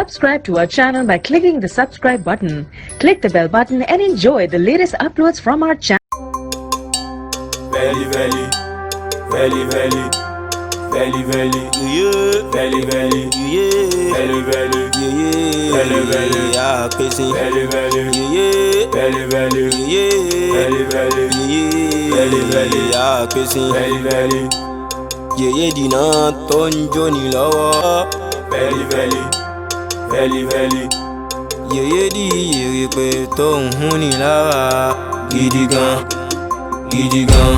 Subscribe to our channel by clicking the subscribe button. Click the bell button and enjoy the latest uploads from our channel. Veli, veli, veli, veli, veli, veli, yeah, veli, veli, yeah, veli, veli, yeah, veli, veli, yeah, kissing, veli, veli, yeah, veli, veli, yeah, veli, veli, yeah, veli, veli, yeah, kissing, veli, veli, yeah, dina tonjo ni lọ́wọ́, veli, veli, veli, veli, yeah, di yere pé tó ń hún ni lára gidi gan, gidi gan.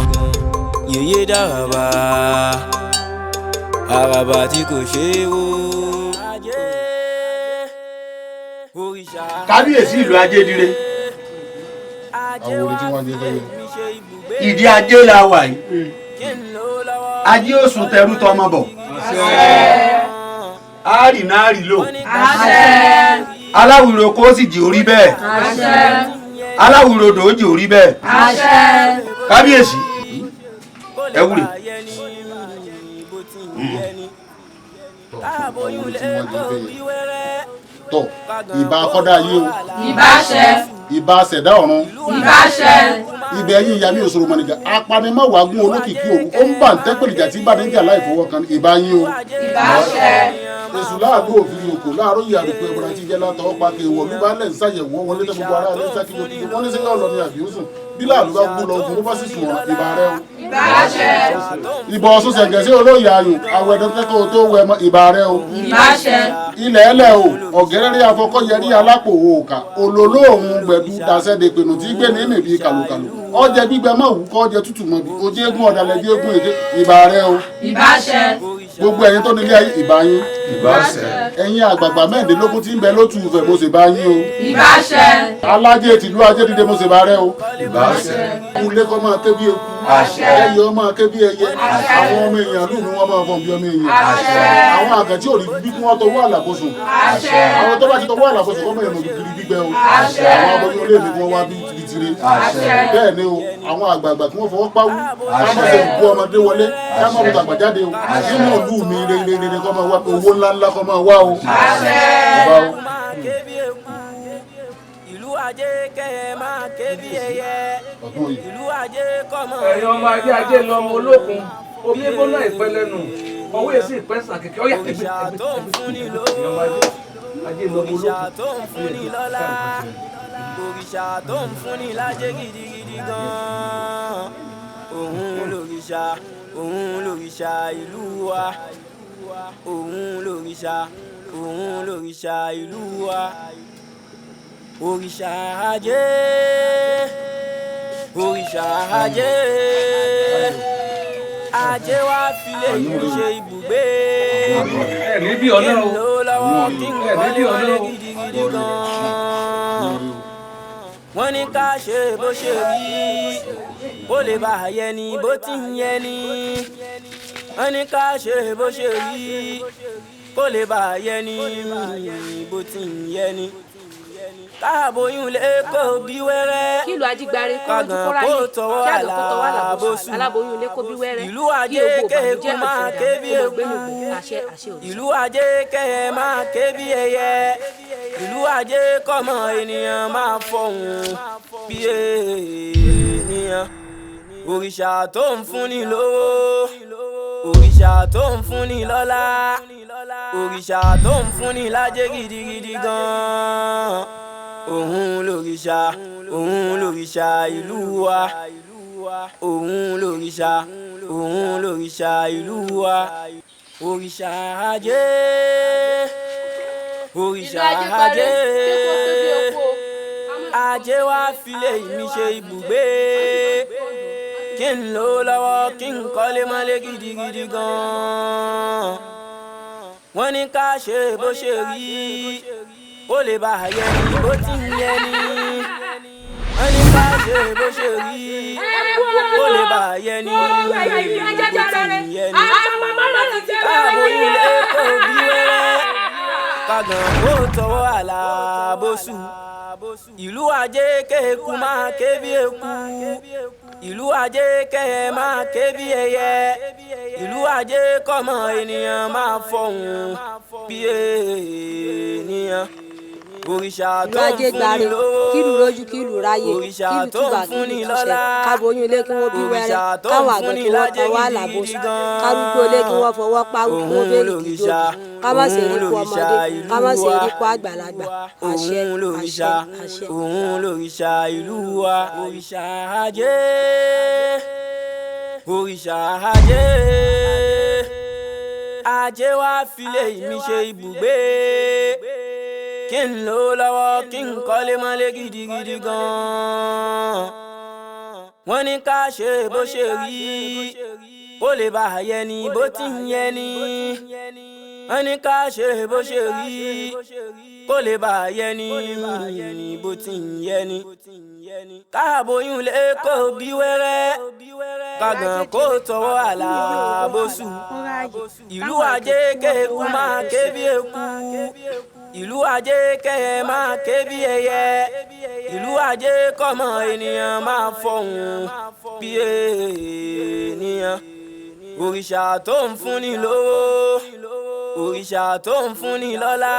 Yeye dáraba àràbà tí kò ṣe é wò. Kábíyèsí ìlú Ajédire. Àwọn orin tí wọ́n jẹ́ lọ́yọ̀. Ìdí ajé la wà yìí. Ajé òsùn tẹrú tọmọ bọ̀. Àárì náà rí lò. Aláwùrò kó sì jì orí bẹ́ẹ̀. Aláwùrò dò jì orí bẹ́ẹ̀. Kábíyèsí. Ewúre. Tọ́ ìbà akọ́dá ayé o. Ìbà ṣẹ. Ìbà ṣẹ̀dá ọ̀run. Ìbà ṣẹ. Ibẹ̀ yín ìyá mi òṣòro mọ̀nìjà apanimọ̀wágún olókìkí òru ó ń bà ń tẹ́pẹ̀lìjà tí bá níjà láì fọwọ́ kan ìbà yín o. Ìbà ṣẹ. Èṣù láàdó òfin òkò láàárọ̀ yìí àdùkú ẹ̀bùrà tí jẹ́ látọwọ́ pa kí ìwọ̀lú bá lẹ̀ ń ṣàyẹ̀wò wọlé tẹ́ gbogbo ara rẹ̀ sákìlọ̀ kìkì wọ́n ní sí yọ̀ lọ ní àbí òsùn bí láàlú bá gbó lọ ogun ló bá sì sùn wọn ìbà rẹ o. Ìbà ṣẹ. Ìbà Ọ̀ṣun ṣẹ̀ǹgẹ̀ sí olóyè ayò àwẹ̀dẹ kẹ́kọ̀ọ́ tó wẹ̀ mọ́ ìbà rẹ o. Ìbà ṣẹ. Ilẹ̀ ẹlẹ̀ o ọ̀gẹ́rẹ́rẹ́ afọkọ́yẹrí alápò òòkà olóló òun gbẹ̀dú dasẹ́de pinnu tí gbé ní mèbí kàlùkàlù ọjẹ gbígbẹ mọ̀ wù kọ́ ọjẹ tútù mọ̀ bí ojú eégún ọ̀dàlẹ̀ bí eégún èdè ìbà rẹ o. Ìbà ṣẹ. Gbogbo ẹ̀yin tó nílé ayé ìbà yín. Ìbà ṣẹ. Ẹ̀yin àgbààgbà mẹ́rìndínlógún tí ń bẹ lótú Ifẹ̀ mo sì bá yín o. Ìbà ṣẹ. Alájẹ tìlú Ajédìde mo sì bá rẹ o. Ìbà ṣẹ. Ilé kọ́ máa ké bí eku. Àṣẹ. Ẹyẹ ọ máa ké bí ẹyẹ. Àwọn ọmọ èèyàn lù ní wọ́n máa fọ́n bí ọmọ èèyàn. Àṣẹ. Àwọn àgàn tí ò rí bí kí wọ́n tọwọ́ àlàkóso. Àṣẹ. Àwọn tó bá ti tọwọ́ àlàkóso kọ́ mọ̀ èèyàn ògiri gbígbẹ́ o. Àṣẹ. Àwọn aboyún olè ní kí wọ́n wá bí tibitire. Àṣẹ. Bẹ́ẹ̀ ni o àwọn àgbààgbà kí wọ́n fọwọ́ páwú. Ká má ṣe kú ọmọdé wọlé. Ká má bùtà àgbàjáde o. Nínú ìlú mi rere kọ́ máa wá owó ńláńlá kọ́ máa wá o. Àṣẹ. Ọba o. Ìlú Ajé kẹ́ máa ké bí ẹyẹ. Ọdún yìí. Ìlú Ajé kọ́ mọ́. Ẹ̀yin ọmọ ajé lọ ọmọ olókun omi gbóná ìpẹ́ lẹ́nu ọwọ́ èsì ìpẹ́ sàkèké ọ̀yà Òrìṣà tó ń fúnni lówó. ajé lọ ọmọ Òrìṣà olókun. tó ń fúnni lọ́lá. Òrìṣà tó ń fúnni lájẹ́ gidigidi gan-an. Òun lòrìṣà, òun lòrìṣà ìlú wa. Òun lòrìṣà, òun lòrìṣà ìlú wa. Òrìṣà Ajé, òrìṣà Ajé. Ajé wá filé ìlú ṣe ibùgbé. ẹ̀mí bí ọ̀nà o Ló lọ́wọ́ kí n kọ́lé wọlé gidigidi gan-an. Wọ́n ní ká ṣe bó ṣe rí, ó lè bá a yẹ ni bó ti ń yẹ ni. Wọ́n ní ká ṣe bó ṣe rí, kó lè bá a yẹ ni bó ti ń yẹ ni. Káàbóyún lè kó bí wẹ́rẹ́. Kílù ajígbáre kó ojú kó ráyè kí àgàn kó tọwọ́ àlàbòsù aláboyún ilé kó bí wẹ́rẹ́. Ìlú Ajé kẹ́ máa ké bí eku. Àṣẹ òrìṣà. Ìlú Ajé kẹ́ máa ké bí ẹyẹ. Ìlú Ajé kọ́mọ ènìyàn máa fọhùn bí ènìyàn. Òrìṣà tó ń fúnni lówó. Òrìṣà tó ń fúnni lọ́lá. Òrìṣà tó ń fúnni lájẹ́ gidigidi gan-an. Òun lòrìṣà, òun lòrìṣà ìlú wa. Òun lòrìṣà, òun lòrìṣà ìlú wa. Òrìṣà Ajé, òrìṣà Ajé. Ajé wá filé mi ṣe ibùgbé. Kí n lò lọ́wọ́ kí n kọ́lé mọ́lé gidigidi gan-an. Wọ́n ní ká ṣe bó ṣe rí, ó lè bá a yẹ ni bó ti ń yẹ ni. Wọ́n ní ká ṣe bó ṣe rí, ó lè bá a yẹ ni bó ti ń yẹ ni. Káàbóyún lè kó bí wẹ́rẹ́. Kágàn kó tọwọ́ àlàbòsù. ìlú ajé kéku máa ké bí eku ìlú ajé kẹyẹ máa ké bí ẹyẹ ìlú ajé kọ́mọ ènìyàn máa fọhùn bí ènìyàn òrìṣà tó ń fúnni lówó kílù lójú kílù ráyè òrìṣà kílù tó ń túbà fúnni kílù lọ́lá túṣẹ káboyún ilé kí wọ́n bí wẹ́rẹ́ òrìṣà tó ń káwọn àgbẹ̀ fúnni kí wọ́n lájẹ́ pa wá gidigidi làbòsùn gan. kárúgbó ilé kí wọ́n fọwọ́ pa kí wọ́n fẹ́ẹ́ kí òrìṣà ká má ṣe rí kú ọmọdé ká má ṣe rí kú àgbàlagbà àṣẹ òun lòrìṣà àṣẹ. òun lòrìṣà ìlú wa òrìṣà ajé òrìṣà ajé ajé wa filé mi ṣe ibùgbé kí n lò lọ́wọ́ kí n kọ́lé mọ́lé gidigidi gan-an wọ́n ní ká ṣe bó ṣe rí kó lè bá a yẹ ni bó ti ń yẹ ni wọ́n ní ká ṣe bó ṣe rí kó lè bá a yẹ ni bó ti ń yẹ ni káàbóyún lè kó bí wẹ́rẹ́ kàgàn kó tọwọ́ àlàbòsù ìlú ajé kéku máa ké bí eku ìlú ajé kẹyẹ máa ké bí ẹyẹ ìlú ajé kọ́mọ ènìyàn máa fọhùn bí ènìyàn òrìṣà tó ń fúnni lówó òrìṣà tó ń fúnni lọ́lá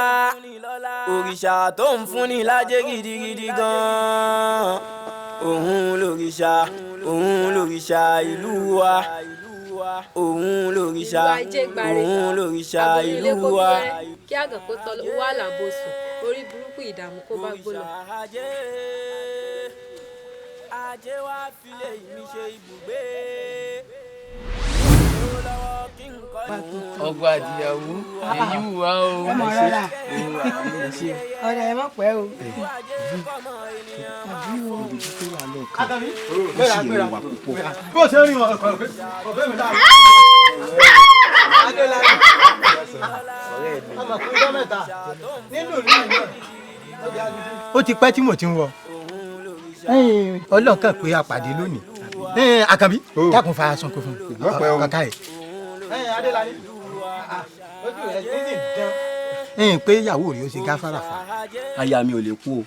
òrìṣà tó ń fúnni lájẹ́ gidigidi gan. òun lòrìṣà ìlú wa òun lòrìṣà ìlú wa. kí àgàn kó tọ́ wà lábòsùn orí burúkú ìdààmú kó bá gbóná. ajé wa filé mi ṣe ibùgbé. ọgbà àdìyàwó èyí wùwá o. ọmọ rọra ọ̀rẹ́ ẹ mọ̀ pẹ́ o. bó ṣe ń rìn ọ̀bẹ mi dáa. ó ti pẹ́ tí mo ti ń wọ ọlọ́run kàn pé a pàdé lónìí Àkànbí dákun fa aṣọ kò fún kàkà ẹ̀. pé ìyàwó rẹ̀ ó ṣe gáfárà fa. aya mi ò lè kú o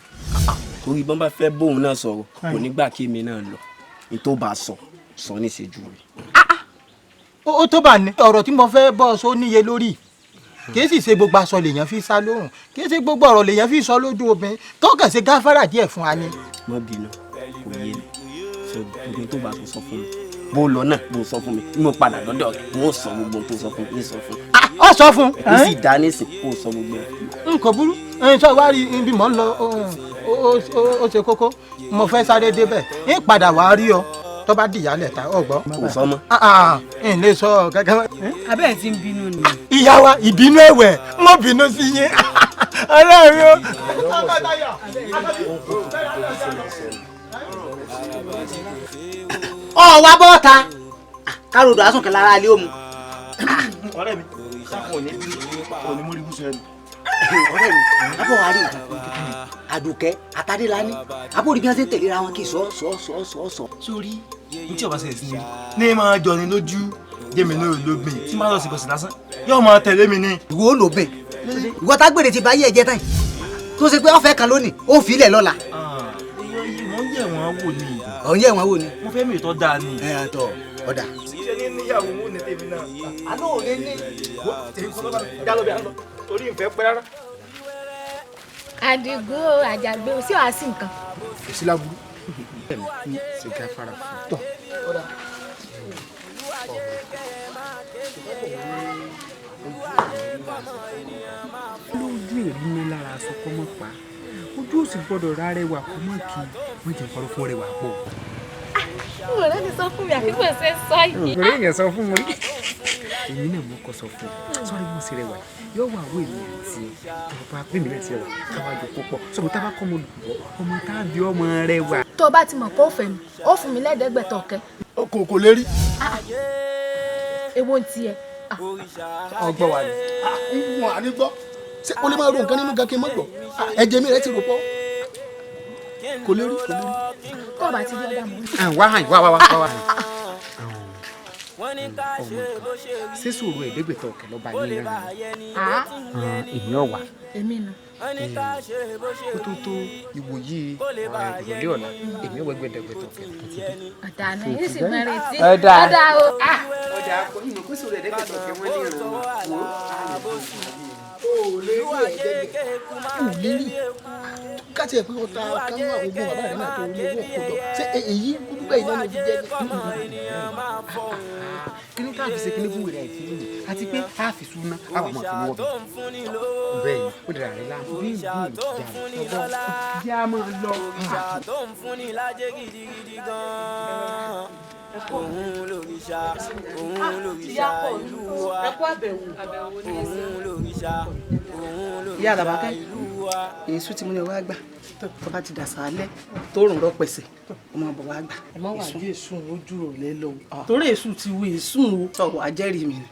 torí bọ́n bá fẹ́ bóun náà sọ̀rọ̀ kò ní gbà kí èmi náà lọ ní tó bá sọ ní ìṣẹ́jú rẹ̀. ó tó bá ní ọ̀rọ̀ tí mo fẹ́ bọ́ ọ sọ níye lórí kì í sì ṣe gbogbo aṣọ lèèyàn fi sá lóhùn kì í ṣe gbogbo ọ̀rọ̀ lèèyàn fi sọ lójú obìnrin tó kàn ṣe gáfárà díẹ̀ fún wa ni. má bínú kò yé mi ṣe gbogbo tó bá sọ fún mi bó lọ náà bó sọ fún mi bí mo padà lọ́dọ̀ rẹ̀ mo sọ gbogbo tó sọ fún mi sọ fún. ọ sọ fún. ó sì dá nísìn kó sọ gbogbo ẹ̀. nǹkan burú sọ wá rí ibi mọ̀ ń lọ ó ṣe kókó mo fẹ́ sáré débẹ̀ ń padà wá rí ọ tó bá dìyálẹ̀ ta ọgbọ́n. kò sọ mọ́. n lè sọ gẹ́gẹ́. abẹ́ ẹ̀ ti ń bínú ni. ìyá wa ìbínú ẹ̀wẹ̀ mo bínú sí yín ọlọ́run o. ọ wá bọ́ ta káròdò asùnkẹ́ lára ilé òmu. ọ̀rẹ́ mi òní mo rí bùsùn ẹnu. ọ̀rẹ́ mi abọ́ wa rí ìtàn Àdùkẹ́ àtàdélání abórí bí wọ́n ṣe ń tẹ̀léra wọn kì í sọ. sórí ní tí ọba ṣẹlẹ̀ sí mi ní máa jọ ni lójú jẹ́mi náà lóbìn tí máa lọ sí bọ̀sẹ̀ lásán yóò máa tẹ̀lé mi ní. ìwọ ó lò bẹ́ẹ̀ ìwọ tá gbèrè ti bá yí ẹ̀jẹ̀ tán tó ṣe pé ọ̀fẹ́ kan lónìí ó fi ilẹ̀ lọ́la. mo ń yẹ̀ wọ́n wò ní. ọ̀ ń yẹ̀ wọ́n wò ní. mo fẹ́ mi ìtọ́ dáa ni. ẹ àtọ̀ ọ̀dà. ṣé ní níyàwó mú ní tèmi náà. àná ò lè ní. torí ìfẹ́ pẹ́ rárá. Àdìgún àjàgbé sí wàá sí nǹkan. kò sí láburú ṣe gáfárà fún tọ. lójú èrí ní lára aṣọ kọ́ mọ́ pa ojú ò sì gbọ́dọ̀ rárẹwà kọ́ mọ́ kí wọ́n jẹ́ nǹkan fún rẹwà pọ̀. ọ̀rẹ́ mi sọ fún mi àfi bẹ́ẹ̀ ṣe sọ yìí. ọ̀rẹ́ yẹn sọ fún mi èmi náà mo kọ́ sọ fún ọ sọ́ọ́rí mo sì rẹwà yóò wà wọ èmi àti ọba pèmí náà sí rẹwà káwájọ púpọ̀ sọ̀rọ̀ tá a bá kọ́ ọmọ olùkọ́ ọmọ tá a bí ọmọ rẹwà. tó o bá ti mọ̀ pé ó fẹ́ mi ó fún mi lẹ́ẹ̀ẹ́dẹ́gbẹ̀tọ̀ kẹ́. kò lè rí. èwo ń tiẹ̀. ọgbọ́n wa ni. wọn à ní gbọ́ ṣé o lè máa ro nǹkan nínú gan kí n má gbọ́ ẹ̀jẹ̀ mi rẹ ti rò pọ̀ kò lè rí. tó o bá ti rí ọ̀dà mọ́. wá hàn wá ọmọ ṣé sòrò ẹ̀ẹ́dẹ́gbẹ̀tọ̀ kẹ́ lọ́ba yín náà. Ah. èmi ọ̀wà. èmi nù. kó tó tó ìwòyí ìrọ̀lẹ́ ọ̀la èmi ò gbẹgbẹ dẹgbẹtọ̀ kẹ àti bí. ọ̀dà náà yóò sì máa retí. ọ̀dà o. ọ̀dà kò ní kó sórí ẹ̀dẹ́gbẹ̀tọ̀ kẹ wọ́n ní ìrànwọ́. o lè rí ẹ̀ẹ́dẹ́gbẹ̀ta o lè rí káti ẹ̀ pé o ta kánú àwọn ogun bàbá rẹ̀ náà tó rí owó òkú lọ ṣé èyí kúkú bẹ́ẹ̀ náà ló fi jẹ́ kíní ká fi ṣe kíní fún wèrè àìsí lónìí àti pé a fi súná àwọn ọmọ àfihàn wọ́n bẹ́ẹ̀ ni ó dara rẹ̀ láàmú bí ìlú ìjà ọgbọ́n jẹ́ a máa lọ. òun lòrìṣà ìlú wa òun lòrìṣà ìyá àlàbákẹ́ èso tí mo ní wá gbà tó bá ti dà sálẹ̀ tó rùn rọ pẹ̀sẹ̀ ọmọ bọ̀ wá gbà. ẹ má wà bí èso ojú rò lẹ lọ torí èso ti wo èso o. sọ̀rọ̀ àjẹ́rìí mi ni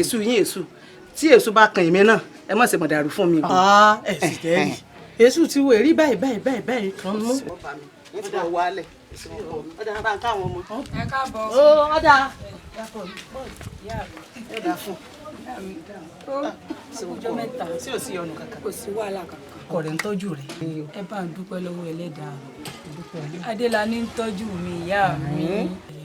èso yín èso tí èso bá kan èmi náà ẹ má ṣe mọ̀ dàrú fún mi. ẹ sì tẹ́lẹ̀ èso ti wo èrí báyìí kan mú. ọ̀dà wálẹ̀ ọ̀dà bá ń káwọn ọmọ. ẹ káàbọ̀. ọ̀dà ọ̀dà fún ọjọ́ mẹ́ta tí ò sí ọ̀nà kankan. kò sí wàhálà kankan. kọ̀ rẹ̀ ń tọ́jú rẹ̀. ẹ bá ń dúpẹ́ lọ́wọ́ ẹlẹ́dàá Adélàní ń tọ́jú mi ìyá mi.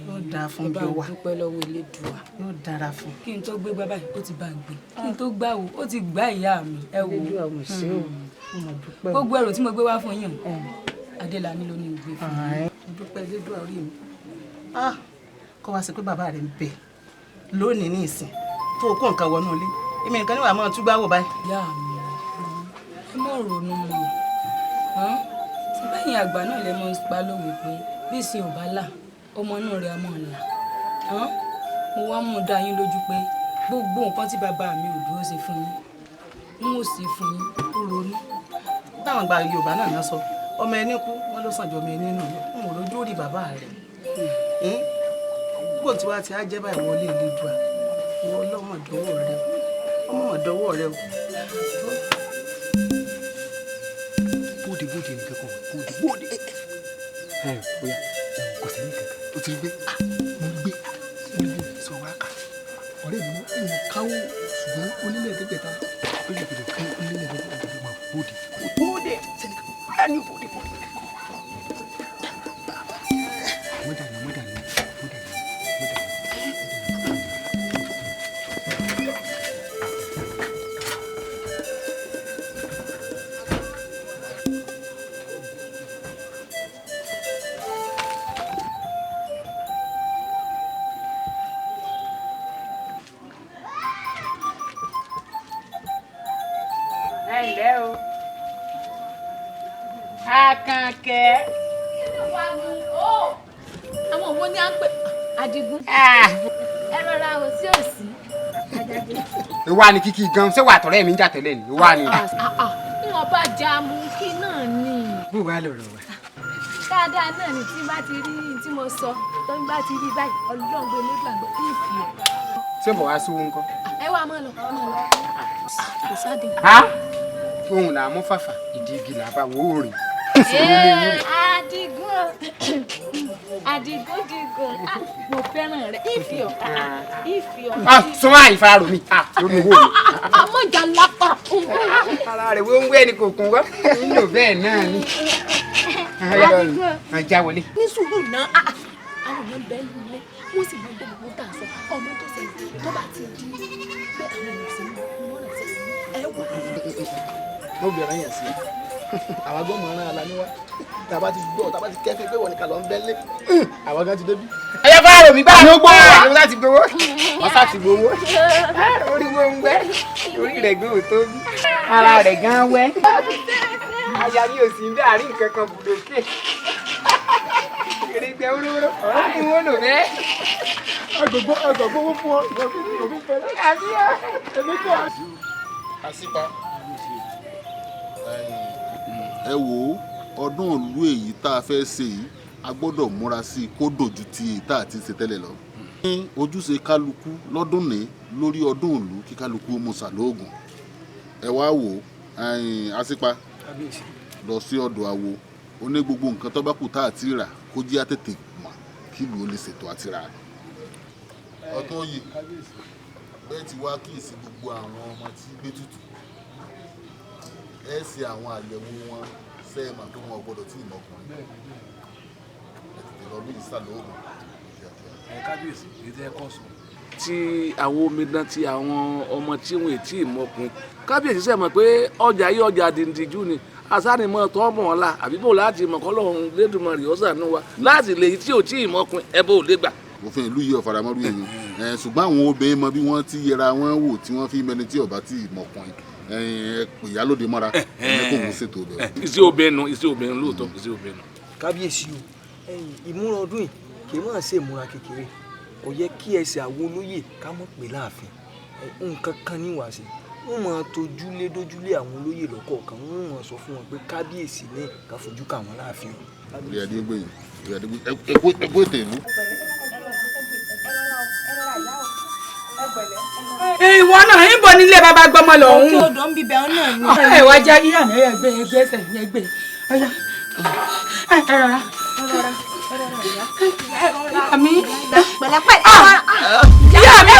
yóò dáa fún bí ó wà. ẹ bá ń dúpẹ́ lọ́wọ́ Elédùà. yóò dára fún. kí n tó gbé bàbá yìí ó ti bá ń gbé kí n tó gbà wò ó ti gbá ìyá mi. ẹ wò ó gbogbo ẹrù tí mo gbé wá fún yín Adélàní ló ní ìgbé fún mi. mo dúpẹ́ Elédùà orí mi. kọ́ wa sí pé bàbá rẹ̀ ń bẹ lónìí ní ìsìn tó kó nǹkan wọnú ilé èmi nìkan níwàá máa túgbà wò báyìí. ìyá mi ẹ mọ̀ ronú mọ́ tí báyìí àgbà náà lè mọ pa lówe pé bí ìsìn ò bá là ọmọ inú rẹ̀ á mọ̀ là mo wá mú dá yín lójú pé gbogbo nǹkan tí bàbá mi ò dúró ṣe fún yín n ó sì fún yín ó ronú. táwọn àgbà Yorùbá náà náà sọ ọmọ ẹni kú wọn ló sàn jọ ọmọ ẹni náà n ò lójú rí bàbá rẹ̀ bó ti wá ti á jẹ́ báyìí wọlé Elédùà ìwọ ọlọ́mọdọ́wọ́ rẹ ọmọdọ́wọ́ rẹ o. bóde nǹkan kan bóde. bóyá kò sẹ́ni kankan o ti gbé mo gbé sọ wá kà ọ̀rẹ́ mi ń káwọ́ ṣùgbọ́n onílẹ̀-ẹ̀dẹ́gbẹ̀ta onílẹ̀-ẹ̀dẹ́gbẹ̀ta máa bóde sẹ́ni kankan á ní bóde. ǹlẹ́ o Àkànkẹ́. àwọn òwò ni à ń pè Adigun. ẹ rọra o sí òsì. ìwà ni kíkí gan ṣé wàá tọ̀rẹ́ mi ń jà tẹ́lẹ̀ ni ìwà ni. níwọ̀n bá já mú kí náà ni. bó wàá lọ̀rọ̀ wa. dáadáa náà ni tí bá ti rí tí mo sọ tó ń bá ti rí báyìí Ọlọ́run gbé nígbàgbọ́ kí n fi ọ́. ṣé mo wá sówó ńkọ́. ẹ wá máa lọ kò sáde. ohun là á mú fàfà ìdí igi là á bá wò ó rìn. Adigun digun mo fẹ́ràn rẹ̀ ìfì ọ̀ ìfì ọ̀. sọ́wọ́n àyífà rò mí lórí owó mi. àmọ́jà lápá. ara rẹ̀ wọ́n ń wẹ́ ni kò kún wá nínú bẹ́ẹ̀ náà ni. ajá wọlé. ní sùúrù náà àwọn èèyàn bẹ́ẹ̀ nílé wọ́n sì máa ń gbọ́ gbogbo tá a sọ ọmọ tó ṣe tó bá ti di pé àwọn èèyàn sì ń wọ́n rẹ̀ ṣe ẹ wà. mo bẹ̀rẹ̀ yẹn sí àwa gbọ́ mọ̀ ọ́nà aláníwá tàbá ti gbọ́ tàbá ti kẹ́fẹ́ pé wọ́n ní kàlọ́ ń bẹ́lé àwa gan ti débi. ẹyẹ bá rò mí bá mi gbowó àlọ́ láti gbowó wọ́n sá ti gbowó orí wo ń gbẹ́ orí rẹ̀ gbé òtó bí ara rẹ̀ gan wẹ́ aya mi ò sí ń bẹ́ àárín nǹkan kan bùdókè èrè gbẹ wúrúwúrú ọ̀rọ̀ ni wọ́n lò bẹ́ẹ̀. ẹgbẹ̀gbọ́ owó fún ọ ìwọ̀n fẹ́ àbí ọ èmi kọ́. àṣìpa ẹ wo ọdún ìlú èyí tá a fẹ́ ṣe yìí a gbọ́dọ̀ múra sí i kó dòjú ti èyí tá a ti ṣe tẹ́lẹ̀ lọ. ní ojúṣe kálukú lọ́dún ní lórí ọdún ìlú kí kálukú musa lóògùn ẹ wá wò àṣìpa lọ sí ọ̀dọ̀ àwo ó ní gbogbo nǹkan tó bá kù tá a ti rà kó jẹ́ àtètè mọ̀ kí ìlú ó lè ṣètò àti rà. ọdún yìí bẹ́ẹ̀ ti wá kíyèsí gbogbo àwọn ọmọ tí gbé tutù ẹ ṣe àwọn àyẹ̀wò wọn ṣe é mà tó wọn gbọdọ̀ tí ì mọ̀kùnrin ẹ tètè lọ bí ìsàlóògùn. kábíyèsí ètò ẹ̀kọ́ sọ. tí àwọn omidan ti àwọn ọmọ tí wọn tí ì mọkùnrin kábíyèsí sẹ mọ̀ pé ọjà yìí ọjà dìndìnjú ni asánimọ̀ tó mọ̀ ọ́n la àbí bò láti mọ̀ kọ́lọ́hún lẹ́dùnmọ̀rì ọ̀sánú wa láti lè tí ò tí ì mọkùnrin ẹ bó lè gbà. òfin ìlú yìí ọ̀faramọ́rú èèyàn ṣùgbọ́n àwọn obìnrin mọ bí wọ́n ti yẹra wọn wò tí wọ́n fi mẹni tí ọba tí ì mọkùnrin ìyálòdì mọ́ra ẹni kò ń ṣètò bẹ́ẹ̀. iṣẹ́ obìnrin lóòótọ́ iṣẹ́ obìnrin. kábíyèsí o ìmúra ọdún yìí kì í máa ṣe ìmúra kékeré kò yẹ kí ẹsẹ̀ àwọn olóyè ká mọ̀ pé láàfin nǹkan kan níwàá sí wọ́n máa tojúlé dójúlé àwọn olóyè lọ́kọ̀ọ̀kan wọ́n máa sọ fún wọn pé kábíyèsí ní ká fojú kà wọ́n láàfin. ìrìn àdé gbẹ̀yìn ẹ̀kọ́ ètò ìlú. ìwọ náà ń bọ̀ nílé bàbá gbọmọ lọ́hùn. òkè odò ń bíbẹ̀ ọ́ náà ni. ẹ wá jẹ́ ìyá mi ẹgbẹ́ ẹsẹ̀ ẹgbẹ́ ọ̀yá ẹ rọra ìyá mi pẹ̀lẹ́pẹ̀. ìyá mi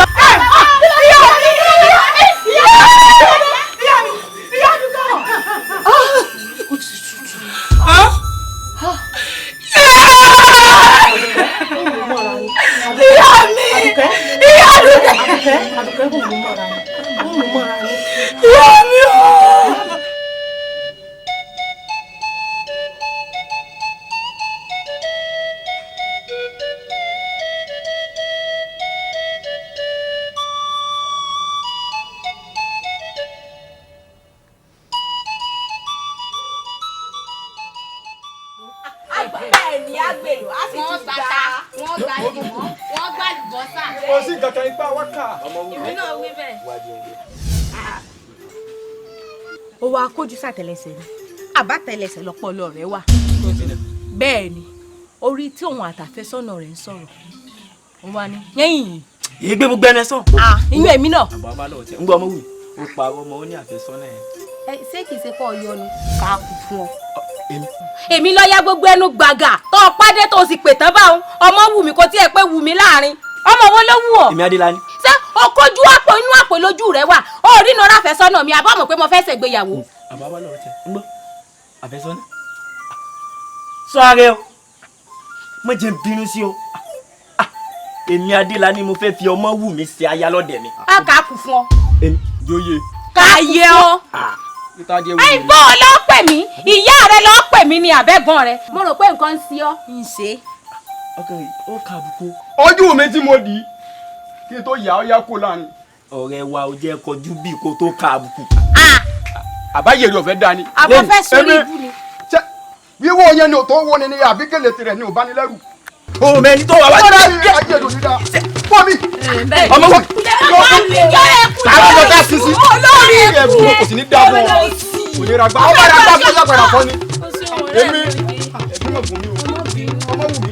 ó wá kójú sàtẹlẹsẹ ni àbátẹlẹsẹ lọpọlọ rẹ wà. bẹ́ẹ̀ ni orí tí òun àtàfẹ́sọ́nà rẹ̀ ń sọ̀rọ̀ ó wá ní yẹ́yìn. èyí gbé gbogbo ẹni sàn. inú èmi náà. àbọ̀ abalọ̀ ọ̀tẹ̀ ń gbọ́ ọmọ wù ó parọ́ ọmọ ó ní àfẹ́sọ́nà yẹn. ṣé kìí ṣe pọ̀ yọnu ká kú fún ọ. èmi lọ ya gbogbo ẹnu gbàgà tó o pàdé tó o sì pè tán báwọn ọmọ wù mí kò tiẹ̀ pé wù mí láàrin ọmọ wo ló wù ọ. èmi Adélani. ṣé o kojú àpò inú àpò lójú rẹ wà ó rí iná ráfẹ́sọ́nà mi àbọ̀ mọ̀ pé mo fẹ́ ṣègbéyàwó. àbọ̀ abalọ̀ ọ̀tẹ̀ ń gbọ́ àfẹ́sọ́nà. sọ ààrẹ o mo jẹ́ bínú sí o èmi Adélani mo fẹ́ fi ọmọ wù mí ṣe aya lọ́dẹ̀ mi. a kà á kù fún ọ. èmi jóye. káyé ọ. àìbọ̀ ló pè mí ìyá rẹ ló pè mí ní àbẹ́gbọ́n rẹ mo rò pé nǹkan ń ṣe ọ́. ń ṣe. ọkàn yìí ó kà àbùkù. ojú mi tí mo dì í kí n tó yà ọ́ yá kó láàrin. ọ̀rẹ́ wa ò jẹ́ kọjú bí kò tó kà àbùkù. àbáyé rẹ̀ ọ̀fẹ́ dání. àbọ̀ fẹ́ sórí ibú ni. wíwó yẹn ni ò tó wó ni ni àbí gèlè tirẹ̀ ni ò bá ní lẹ́rù. o mẹni tó wà wájú. ayé ló ní da fọ́ mi. ọmọ wò. àwọn ọmọ tá a sisi. olórí ẹ̀bùn kò sì ní dá fún ọ. kò ní ra gbá. ọmọ rẹ gbá fún ọjọ́ padà fọ́ ni. èmi ẹ̀bùn mọ̀ fún mi o. ọmọ wù mí.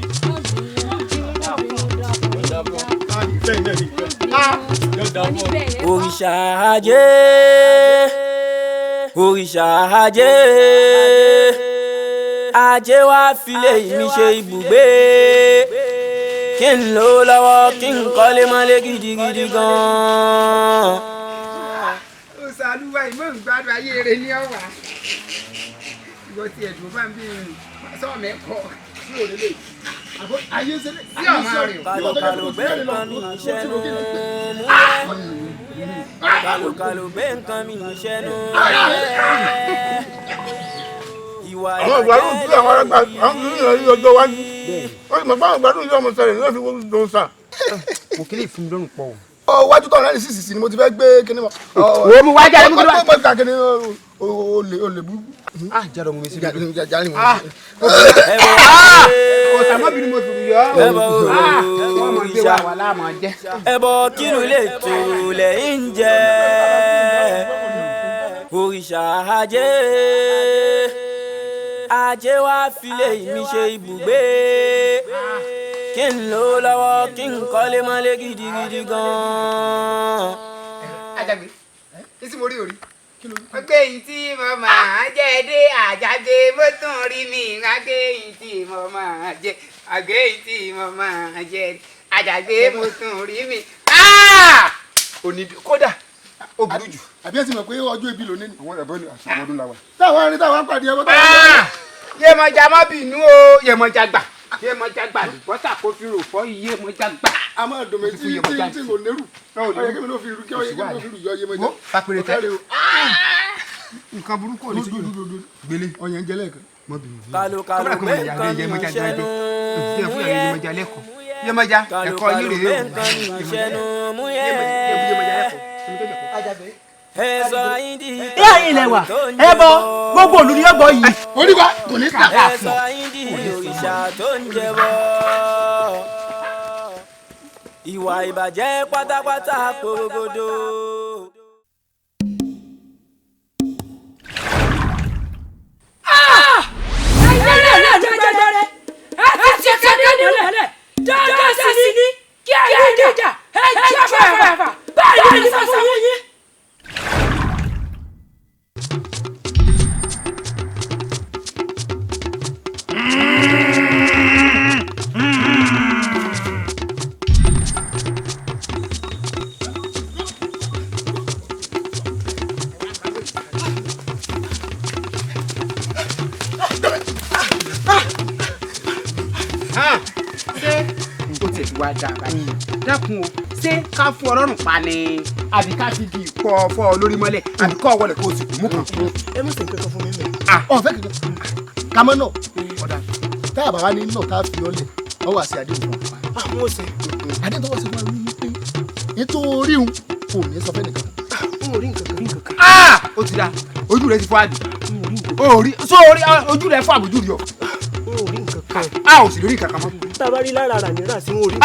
òrìṣà ajé òrìṣà ajé ajé wá filé mi ṣe ibùgbé kí n lò lọ́wọ́ kí n kọ́lé mọ́lé gidigidi gan-an. òṣàlùwà ìmọ̀ ìgbádùn ayé rẹ̀ ní ọ̀wà ìwọ ti ẹ̀dùn bá ń bí sọ́ọ̀mẹ́kọ̀ sí òrèlè ayé sẹ́lẹ̀ sí ọmọ rẹ̀ kálukálù gbé nǹkan mi ṣẹ́nu kálukálù gbé nǹkan mi ṣẹ́nu àwọn ìgbádùn tí àwọn arágbá àwọn ìlú yìí ọjọ́ wájú wọ́n sì mọ̀ pé àwọn ìgbádùn yìí ọmọ sẹ́rẹ̀ ní wọ́n fi wọ́n dùn sàn. kò kí lè fún mi lọ́rùn pọ̀ o. ọ wájú tọ̀ náà ní sísìsì ni mo ti fẹ́ gbé kíní mọ́. wo mu wájà ní kúndùn wa. mo ti ka kíní olè burúkú. jẹ́ ọ̀dọ̀ mo mi sí mi. jáde mo. ọ̀sàmọ́bìnrin mo fi yọ ọ́ wọ́n mọ̀ gbé wa wà láàmú jẹ́. ẹbọ kínú lè tó lẹ́yìn jẹ́ òrìṣà ajé ajé wá filé mi ṣe ibùgbé kí n lò lọ́wọ́ kí n kọ́lé mọ́lé gidigidi gan-an. Àjàgbé kí sì mo rí orí. Ọgbẹ́ yìí tí mo máa jẹ́ dé àjàgbé mo tún rí mi àgbé yìí tí mo máa jẹ́ àgbé yìí tí mo máa jẹ́ àjàgbé mo tún rí mi. Kódà ó burú jù. àbí ẹ ti mọ̀ pé ọjọ́ ibi lónìí ni. àwọn ẹ̀bọ́n ni àṣà ọdún la wà. táwọn arìn táwọn pàdé ẹbọ táwọn. Yemọja má bínú o Yemọja gbà Yemọja gbà bọ́tà kó fi rò fọ́ Yemọja gbà. a máa dùn mí tí kò lérù ọ̀yẹ́ kí mi ló fi rú kí ọ̀yẹ́ kí mi ló fi rú yọ Yemọja. pápẹ́rẹ́ tẹ́ nǹkan burúkú ò ní sí gbélé ọyàn jẹ lẹ́ẹ̀kan mọ́ bínú. kọ́mọ̀dà kọ́mọ̀ ìyá rẹ̀ Yemọja jẹ́ ẹgbẹ́ ìdílé fún ìyá Yemọja lẹ́kọ̀ọ́ Yemọja ẹ̀kọ́ yìí rèé o Yemọja lẹ́kọ̀ọ́. ẹ àyìn ilẹ̀ wà ẹ bọ gbogbo òlù ni ó gbọ́ yìí. oníwà kò ní kà á fún ìwà ìbàjẹ́ pátápátá porogodo. dákun o ṣé ká fún ọlọ́run pa ni àbí ká fi di ìkọ́ fọ́ ọ lórí mọ́lẹ̀ àbí kọ́ wọlé kó o sì mú kan. ẹ mú sí nǹkan fún mi mẹ. ọ̀fẹ́ kìkan kamọ́ náà ọ̀dà tá a bá wá ní náà ká fi ọlẹ̀ wọ́n wá sí adé òfin ọ̀pá. àwọn ọ̀sẹ̀ adé tó wọ́n sì wọ́n wí pé nítorí òun kò ní sọ fẹ́ nìkan. n ò rí nǹkan kan. ó ti da ojú rẹ ti fọ́ àdì ojú rẹ fọ́ àbójú rí ọ. n ò rí nǹkan kan. a ò sì lórí nǹkan kan mọ́. tabari lára rà ní rà sí wọn ò rí.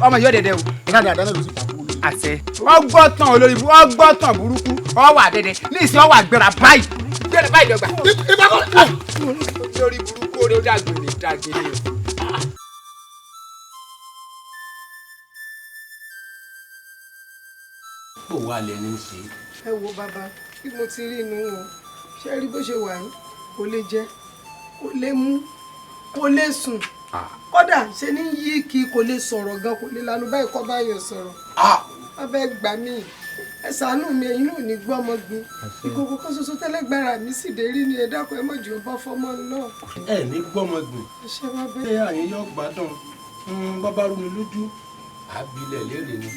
ọmọ yóò dẹdẹ o. ìka dàda náà ló sì pàkó lórí. àṣẹ ọgbọ́tàn olórí ọgbọ́tàn burúkú ọwọ́ àdẹdẹ ní ìsìn ọwọ́ àgbẹ̀rà báyìí gbẹ̀rẹ̀ báyìí dọ́gba. lórí burúkú ó dàgbére dàgbére. bó wà lẹ́nu ṣe. ẹ wo bàbá bí mo ti rí inú wọn ṣe rí bó ṣe wà yín kò lè jẹ kò lè mú kò lè sùn kódà ṣe ní yí kí kò lè sọ̀rọ̀ gan kò lè lanu báyìí kọ́ báyọ̀ sọ̀rọ̀ abẹ́ gbà mí ẹ ṣàánú mi ẹ̀yin náà ní gbọ́ ọmọ gbin ìkòkò kan ṣoṣo tẹ́lẹ̀gbára mi sì dé rí ni ẹ dákun ẹ mọ̀jì ó bá fọ́mọ náà. ẹ ní gbọ́mọgbìn ṣé àyín yóò gbádùn bàbá rú mi lójú àbílẹ̀ léèrè ni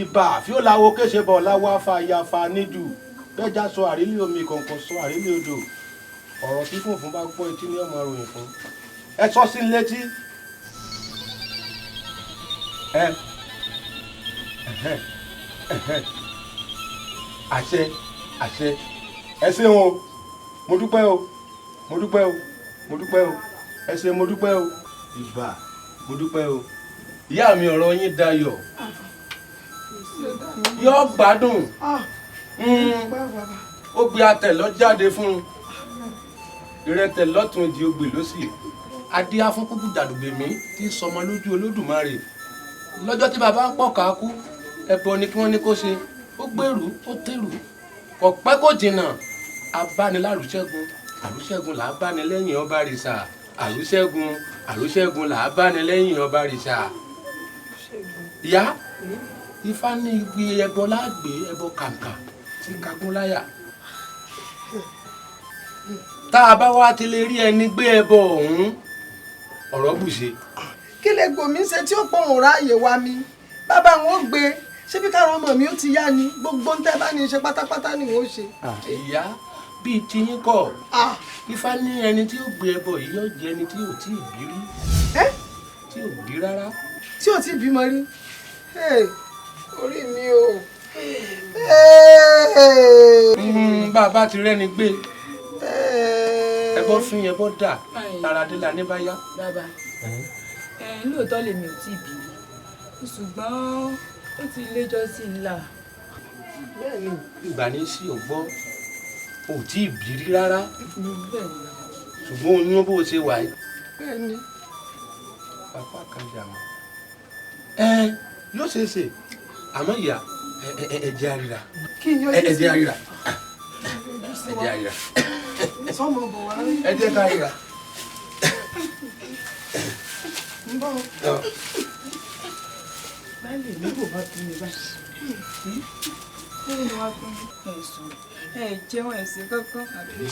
ibà fi ó láwo kéṣe bọ̀ láwo afáyàfà níjù bẹ́jà sọ àrílé omi kọ̀ọ̀kan sọ àrílé odò ọ̀rọ̀ tí fúnfún bá gbọ́ etí ní ọmọ ròyìn fún ẹ sọ sí létí àṣẹ ẹ ṣeun o mo dúpẹ́ o ẹ ṣe mo dúpẹ́ o ìbà mo dúpẹ́ o ìyá mi ọ̀rọ̀ yín dayọ̀ yóò gbádùn ó gbé atẹ̀lọ́ jáde fún un ìrẹtẹ̀ lọ́tún ìdí ogbè lọ́sì adé afúnkúkú dàdùgbèmí tí ń sọmọ lójú olódùmarè lọ́jọ́ tí bàbá ń pọ̀ káàkú ẹbọ ni kí wọ́n ní kó ṣe ó gbèrú ó tèrú kò pẹ́ kò jìnnà abánilárùṣẹ́gun àrùṣẹ́gun là á báni lẹ́yìn ọba rìṣà àrùṣẹ́gun là á báni lẹ́yìn ọba rìṣà ìyá ifá ní ibi ẹbọ láàgbé ẹbọ kàǹkà tí kagún láyà tá a bá wá ti lè rí ẹni gbé ẹbọ ọ̀hún ọ̀rọ̀ bùṣe. kí lè gbòmí ṣe tí ó pọ̀ òun ráàyè wa mi bàbá wọn ó gbé ṣé bí káwọn ọmọ mi ó ti yá ni gbogbo ń tẹ́ bá ní í ṣe pátápátá ni wọ́n ó ṣe. ìyá bíi tiyín kọ́ ifá ní ẹni tí ó gbé ẹbọ yìí yóò jẹ ẹni tí ò tí ì bí rí tí ò bí rárá. tí ò tí ì bímọ rí orí mi o. bàbá ti rẹ́ni gbé ẹbọ fín ẹbọ dà taradélà ní báyá. bàbá lóòótọ́ lèmi ò tí ì bí ṣùgbọ́n ó ti léjọ́ sí i ńlá. bẹ́ẹ̀ni ìgbà ní sí ògbọ́ ò tí ì bí rí rárá ṣùgbọ́n oyún bó ṣe wà yìí. bẹ́ẹ̀ni. bàbá kan jà mọ́ yóò ṣe é ṣe àmọ́ ìyá ẹ̀jẹ̀ àríra ẹ̀jẹ̀ àríra ẹ̀jẹ̀ àríra sọmọ bọ̀ wá. ẹ̀jẹ̀ ká àríra. Báyìí ní kò bá tún mi báyìí. Ẹ jẹun ẹ̀sìn kankan àbí.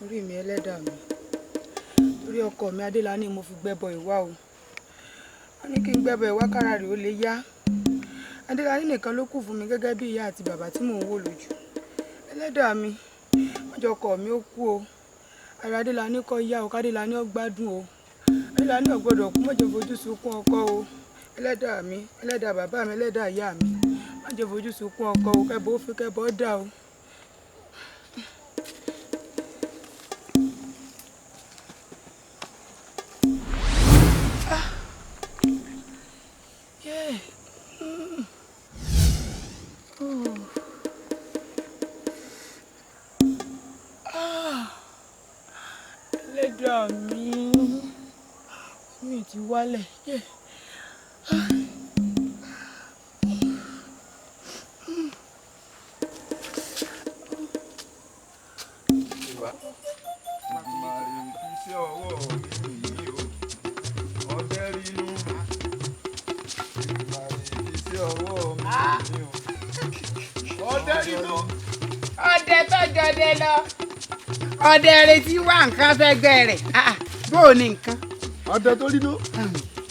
Orí mi ẹlẹ́dàá mi, orí ọkọ mi Adélàní mo fi gbẹ́bọ ìwá o. Wọ́n ní kí n gbẹ́bọ ìwá kára rẹ̀ ó lè yá. Adélàní nìkan ló kù fún mi gẹ́gẹ́ bí ìyá àti bàbá tí mò ń wò lójú. Ẹlẹ́dàá mi, ọjọ́ ọkọ mi ó kú o. Ara Adélàní kọ́ yá o, k'Adélàní ó gbádùn o. Adélàní ò gbọ́dọ̀ kú, má jẹ́ fojú sunkún ọkọ o. Ẹlẹ́dàá mi, ẹlẹ́dàá bàbá mi, ẹlẹ́dàá ìyá mi, má jẹ́ fojú sunkún ọkọ o, kẹ́bọ ó fi kẹ́bọ dà o. Ẹlẹ́dàá mi ti wálẹ̀. Ọdẹ tó jọdẹ lọ ọdẹ retí wá nǹkan fẹ́ gbẹrẹ bóò ní nǹkan. ọdẹ tó rí ló.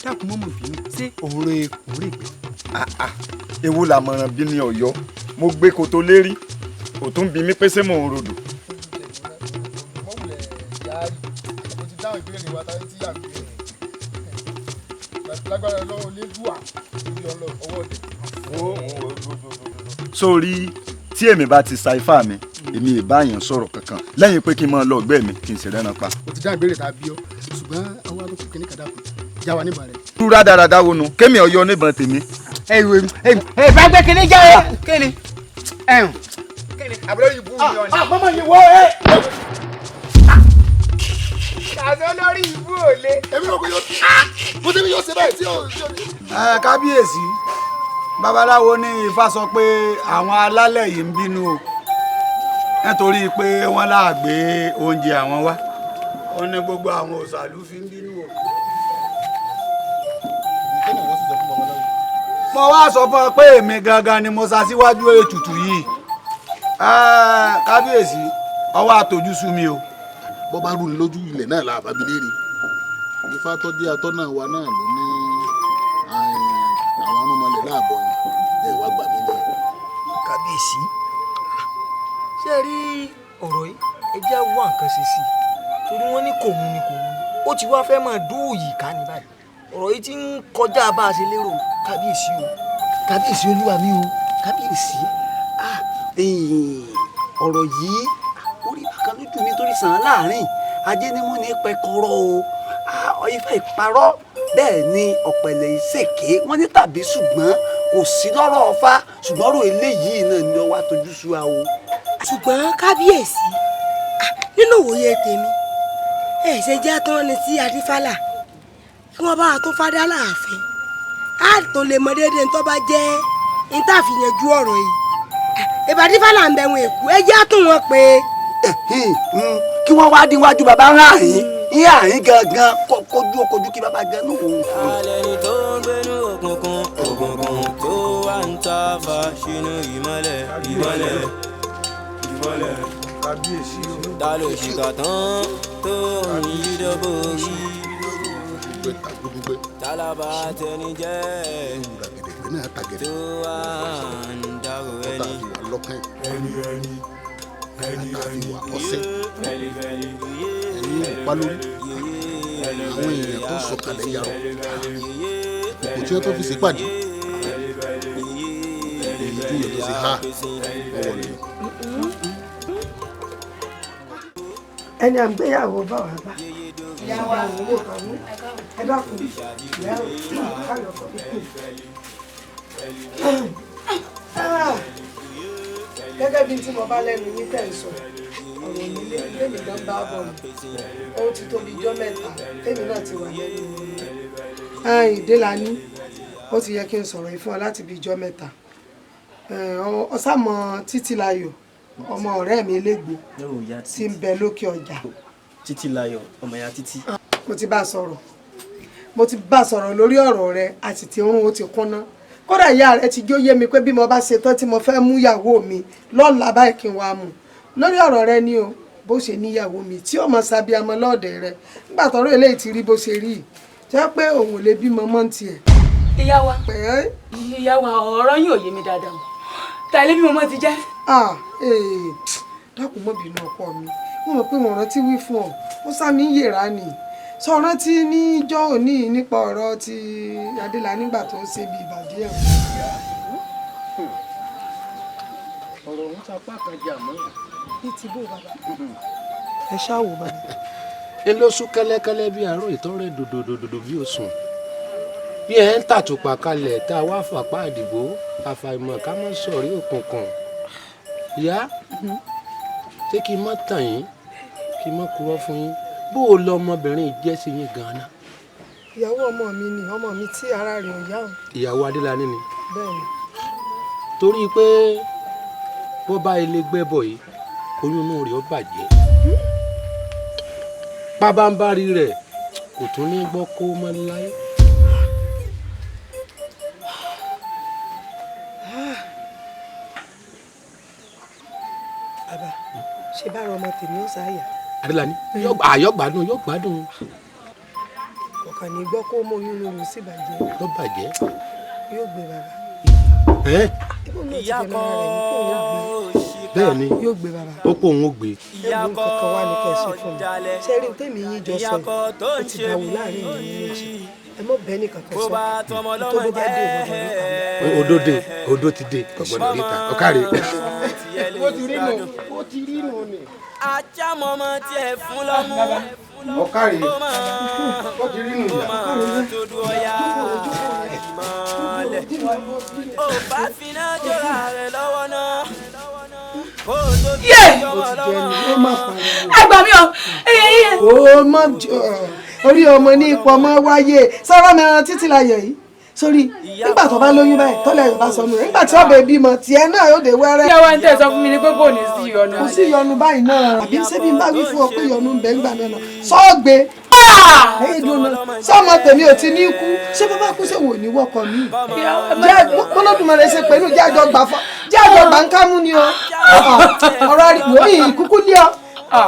dákun mọ́mọ́ bínú ṣé òòrè gbé. ewu làmọ̀ràn bí ní Ọ̀yọ́ mo gbé koto lérí ò tún bí mi pé ṣé mò ń rodò. sórí tí èmi bá ti sa ifá mi èmi ì bá yàn sọ̀rọ̀ kankan lẹ́yìn pé kí n máa lọ ọgbẹ́ mi kí n sì rẹ́ran pa. o ti dá ìbéèrè tá a bí ọ ṣùgbọ́n àwọn alókùn kìíní kàdá kù já wa níbọn rẹ. túrá dáradára wo nu kémi Ọ̀yọ́ níbọn tèmi. bá gbé kìíní já o kíni àbúrò yìí bú mi ọ̀nà. àpamọ́ yìí wọ́ kàṣọ lórí ìbú òle. èmi náà mo tẹ́bi yóò ṣe báyìí tí yóò. kábíyèsí babaláwo ní Ifá sọ pé àwọn alálẹ̀ yìí ń bínú o nítorí pé wọ́n láàgbé oúnjẹ àwọn wá ó ní gbogbo àwọn òṣàlú fi ń bínú o. mo wá sọ fún ọ pé èmi gangan ni mo ṣaṣíwájú ètùtù yìí kábíyèsí ọwọ́ àtọ́jú sú mi o. bọ́ bá rú ni lójú ilẹ̀ náà la àbábí léèrè Ifá tó jẹ́ atọ́nà wa náà ló ní àwọn ọmọlẹ̀ láàbọ̀ yìí ẹ̀ wá gbà mí lọ. kábíyèsí ṣe rí ọ̀rọ̀ yìí ẹ jẹ́ wá nǹkan ṣe sí i torí wọ́n ní kò mú ni kò mú ni ó ti wá fẹ́ máa dóòyì ká ní báyìí ọ̀rọ̀ yìí ti ń kọjá bá a ṣe lérò kábíyèsí o kábíyèsí olúwa mi o kábíyèsí ọ̀rọ̀ yìí orí kan lójú mi torí sàn án láàrin ajé ni mo ní pẹkọrọ o Ifá ìparọ́ bẹ́ẹ̀ ni ọ̀pẹ̀lẹ̀ ìṣèké wọ́n ní tàbí ṣùgbọ́n kò sí lọ́rọ̀ Ọ̀fà ṣùgbọ́n ọ̀rọ̀ eléyìí náà ni ọwọ́ àtọ́jú sú wa o. ṣùgbọ́n kábíyèsí nínú òwòye tèmi ẹ ṣe jẹ́ tán ni sí adífálà kí wọ́n bá wa tó fádá láàfin á tó lè mọ déédéé tó bá jẹ́ ìtàfihàn ju ọ̀rọ̀ yìí ìbàdífálà ń bẹ̀wọ̀n èkú ẹ jẹ́ tún wọn pé. kí wọ́n wá díwájú bàbá ń ráàyìn ní àárín gangan kojú kí bàbá gan ní òun. alẹ́ ni tó ń gbénú òkùnkùn tó wà ń ta fa sínú ìmọ́lẹ̀ kábíyèsí o. ta ló ṣìkà tán tó ń yí dọ́gbò yí tálábà tẹni jẹ́ tó wà ń dárò ẹni. pa lórí àwọn èèyàn tó sọ̀kalẹ̀ yarọ kò tí wọ́n tó fi ṣèpàdé èyí tó yẹ tó ṣe ha ọwọ́ ni. ẹni àgbéyàwó bá wà bá ìyàwó àwọn owó kan mú ẹ dákun ìyàwó káyọ̀ kọ́ gẹ́gẹ́ bí tí mo bá lẹ́nu yín tẹ̀ ń sọ ọ̀rọ̀ nílé lèmi gan bá bọ̀ mi ó ti tóbi ijọ́ mẹ́ta tèmi náà ti wà lẹ́nu Délání ó ti yẹ kí n sọ̀rọ̀ yìí fún ọ láti bí ijọ́ mẹ́ta ọ̀sàmọ̀ Títílayọ̀ ọmọ ọ̀rẹ́ mi elégbò tí ń bẹ lókè ọjà. Títílayọ̀ ọmọ ìyá Títí. mo ti bá a sọ̀rọ̀ lórí ọ̀rọ̀ rẹ a sì ti rún ó ti kúnná kódà ìyá rẹ ti jó yé mi pé bí mo bá ṣe tán tí mo fẹ́ mú ìyàwó mi lọ́la báyìí kí n wá mú lórí ọ̀rọ̀ rẹ ni o bó ṣe níyàwó mi tí ọmọ sábíàmọ lọ́ọ̀dẹ̀ rẹ nígbà tọ́rọ̀ eléyìí ti rí bó ṣe rí jẹ́ pé òun ò lè bímọ mọ́ tiẹ̀. ìyá wa ọ̀rọ̀ yín ò yé mi dáadáa o tàlẹ́ bí mo mọ́ ti jẹ́. dákun mọ́ bínú ọkọ mi mo mọ̀ pé mo rántí wí fún ọ ó sámi ń yèrà ni sọ rántí níjọ́ òní nípa ọ̀rọ̀ ti Adélà nígbà tó ń ṣe bí ìbàdí ẹ̀. ọ̀rọ̀ òun sapá kan jà mọ́. ní ti bó bàbá ẹ ṣáàwó bàbá. ẹ ló sún kẹ́lẹ́kẹ́lẹ́ bí àárọ̀ ìtọ́rẹ̀ dòdòdòdò bí òsùn bí ẹ ń tàtùpà kalẹ̀ tá a wá fàpá àdìgbò àfàìmọ̀ ká má sọ̀rí òkùnkùn ìyá ṣé kí n má tàn yín kí n má kúrò fún yín bó o lọ ọmọbìnrin jẹ́ sí yín gan-an. ìyàwó ọmọ mi ni ọmọ mi tí ara rẹ̀ ò yá o. ìyàwó Adélàní ni. bẹ́ẹ̀ni. torí pé bó bá ilé gbẹ́bọ̀ yìí oyún inú rẹ̀ ó bàjẹ́ pábánbárí rẹ̀ kò tún ní gbọ́ kó mọ́ láyé. bàbá ṣe bá rọ ọmọ tèmi ó sáyà. Adélàní yóò gbádùn. ọ̀kan ní gbọ́ kó mọ oyún lóru sí bàjẹ́. ló bàjẹ́. yóò gbé bàbá. ìyá kọ́ bẹ́ẹ̀ ni yóò gbé bàbá. ó pọ̀ òun ó gbé. ẹ̀bùn kankan wà ní kẹ́ ẹ ṣe fún mi. ṣé rí tèmi yín jọ sọ yìí ó ti dáwọ́ láàrin ìyín méjì ẹ mọ bẹ́ẹ̀ nìkan kan sọ tó ló bá dé odò dé odò ti dé ọgbọ́n níta ọ̀kárẹ̀. ó ti rí nù ni. ajá mọ́mọ́ tiẹ̀ fún lọ́mú. ọ̀kárẹ̀ ó ti rí nù yá. tó dùn ọ̀yà ìmọ̀lẹ̀. ó bá finá jọra rẹ̀ lọ́wọ́ náà. kó o tó bí ọmọ lọ́wọ́. ẹ gbà mí o. ó mọ orí ọmọ ní ipò ọmọ wáyé sọ́rọ́ mi ran Títílayọ̀ yìí sórí nígbà tó bá lóyún báyìí tọ́lẹ̀ yorùbá sọnù rẹ̀ nígbà tí ọbẹ̀ bímọ tiẹ̀ náà yóò dé wẹ́rẹ́. ìyá wa ń tẹ̀ sọ fún mi ní pé kò ní sí ìyọnu. kò sí ìyọnu báyìí náà àbí ṣebí n bá wí fún ọ pé ìyọnu ń bẹ nígbà náà sọ́ọ̀gbẹ́ sọ́ọ̀mọ tèmi ò ti ní kú ṣé bàbá kú ṣé wò ní wọ́kọ̀ mi. jẹ́ Olódùmarè ṣe pẹ̀lú jẹ́ àjọ gbà ń kámú ni o ọ̀rọ̀ ìwòmí kúkú lé ọ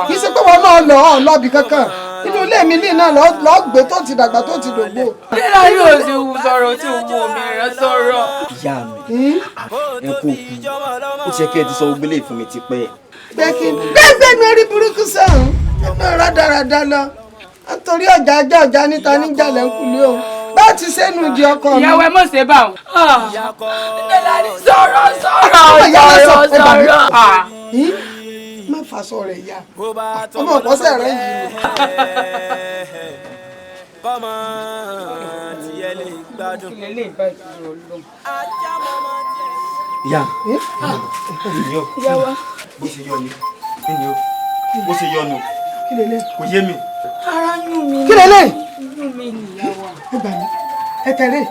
kì í ṣe pé wọn náà lọ́ọ̀bì kankan inú ilé mi ní náà lọ́ọ́ gbé tó ti dàgbà tó ti dògbò. kílá yóò ti wù sọ̀rọ̀ tí wù mí rẹ̀ sọ̀rọ̀. ìyá mi ẹ kú òkú ó ti ṣe kí ẹ ti sọ gbélé fún mi ti pẹ́. gbẹ́gbẹ́ mi orí burúkú sẹ́hùn ẹgbẹ́ rádaràda lọ nítorí ọjà níta níjàlẹ̀ ń kulé o bá ti sẹ́nu di ọkọ mi. ìyàwó ẹ mọ̀ ṣe bá wọn. sọ̀rọ̀. má fasọ rẹ̀ ya ọmọ ọ̀pọ̀sẹ̀ rẹ̀ yìí. bọ́mọ tiẹ̀ lè gbádùn. ìyá mi bó ṣe yọ ni bó ṣe yọ nu kò yé mi. ara yún mi. kí lélẹ̀. yún mi nìyá wa. ẹ gbà mí ẹtẹ rè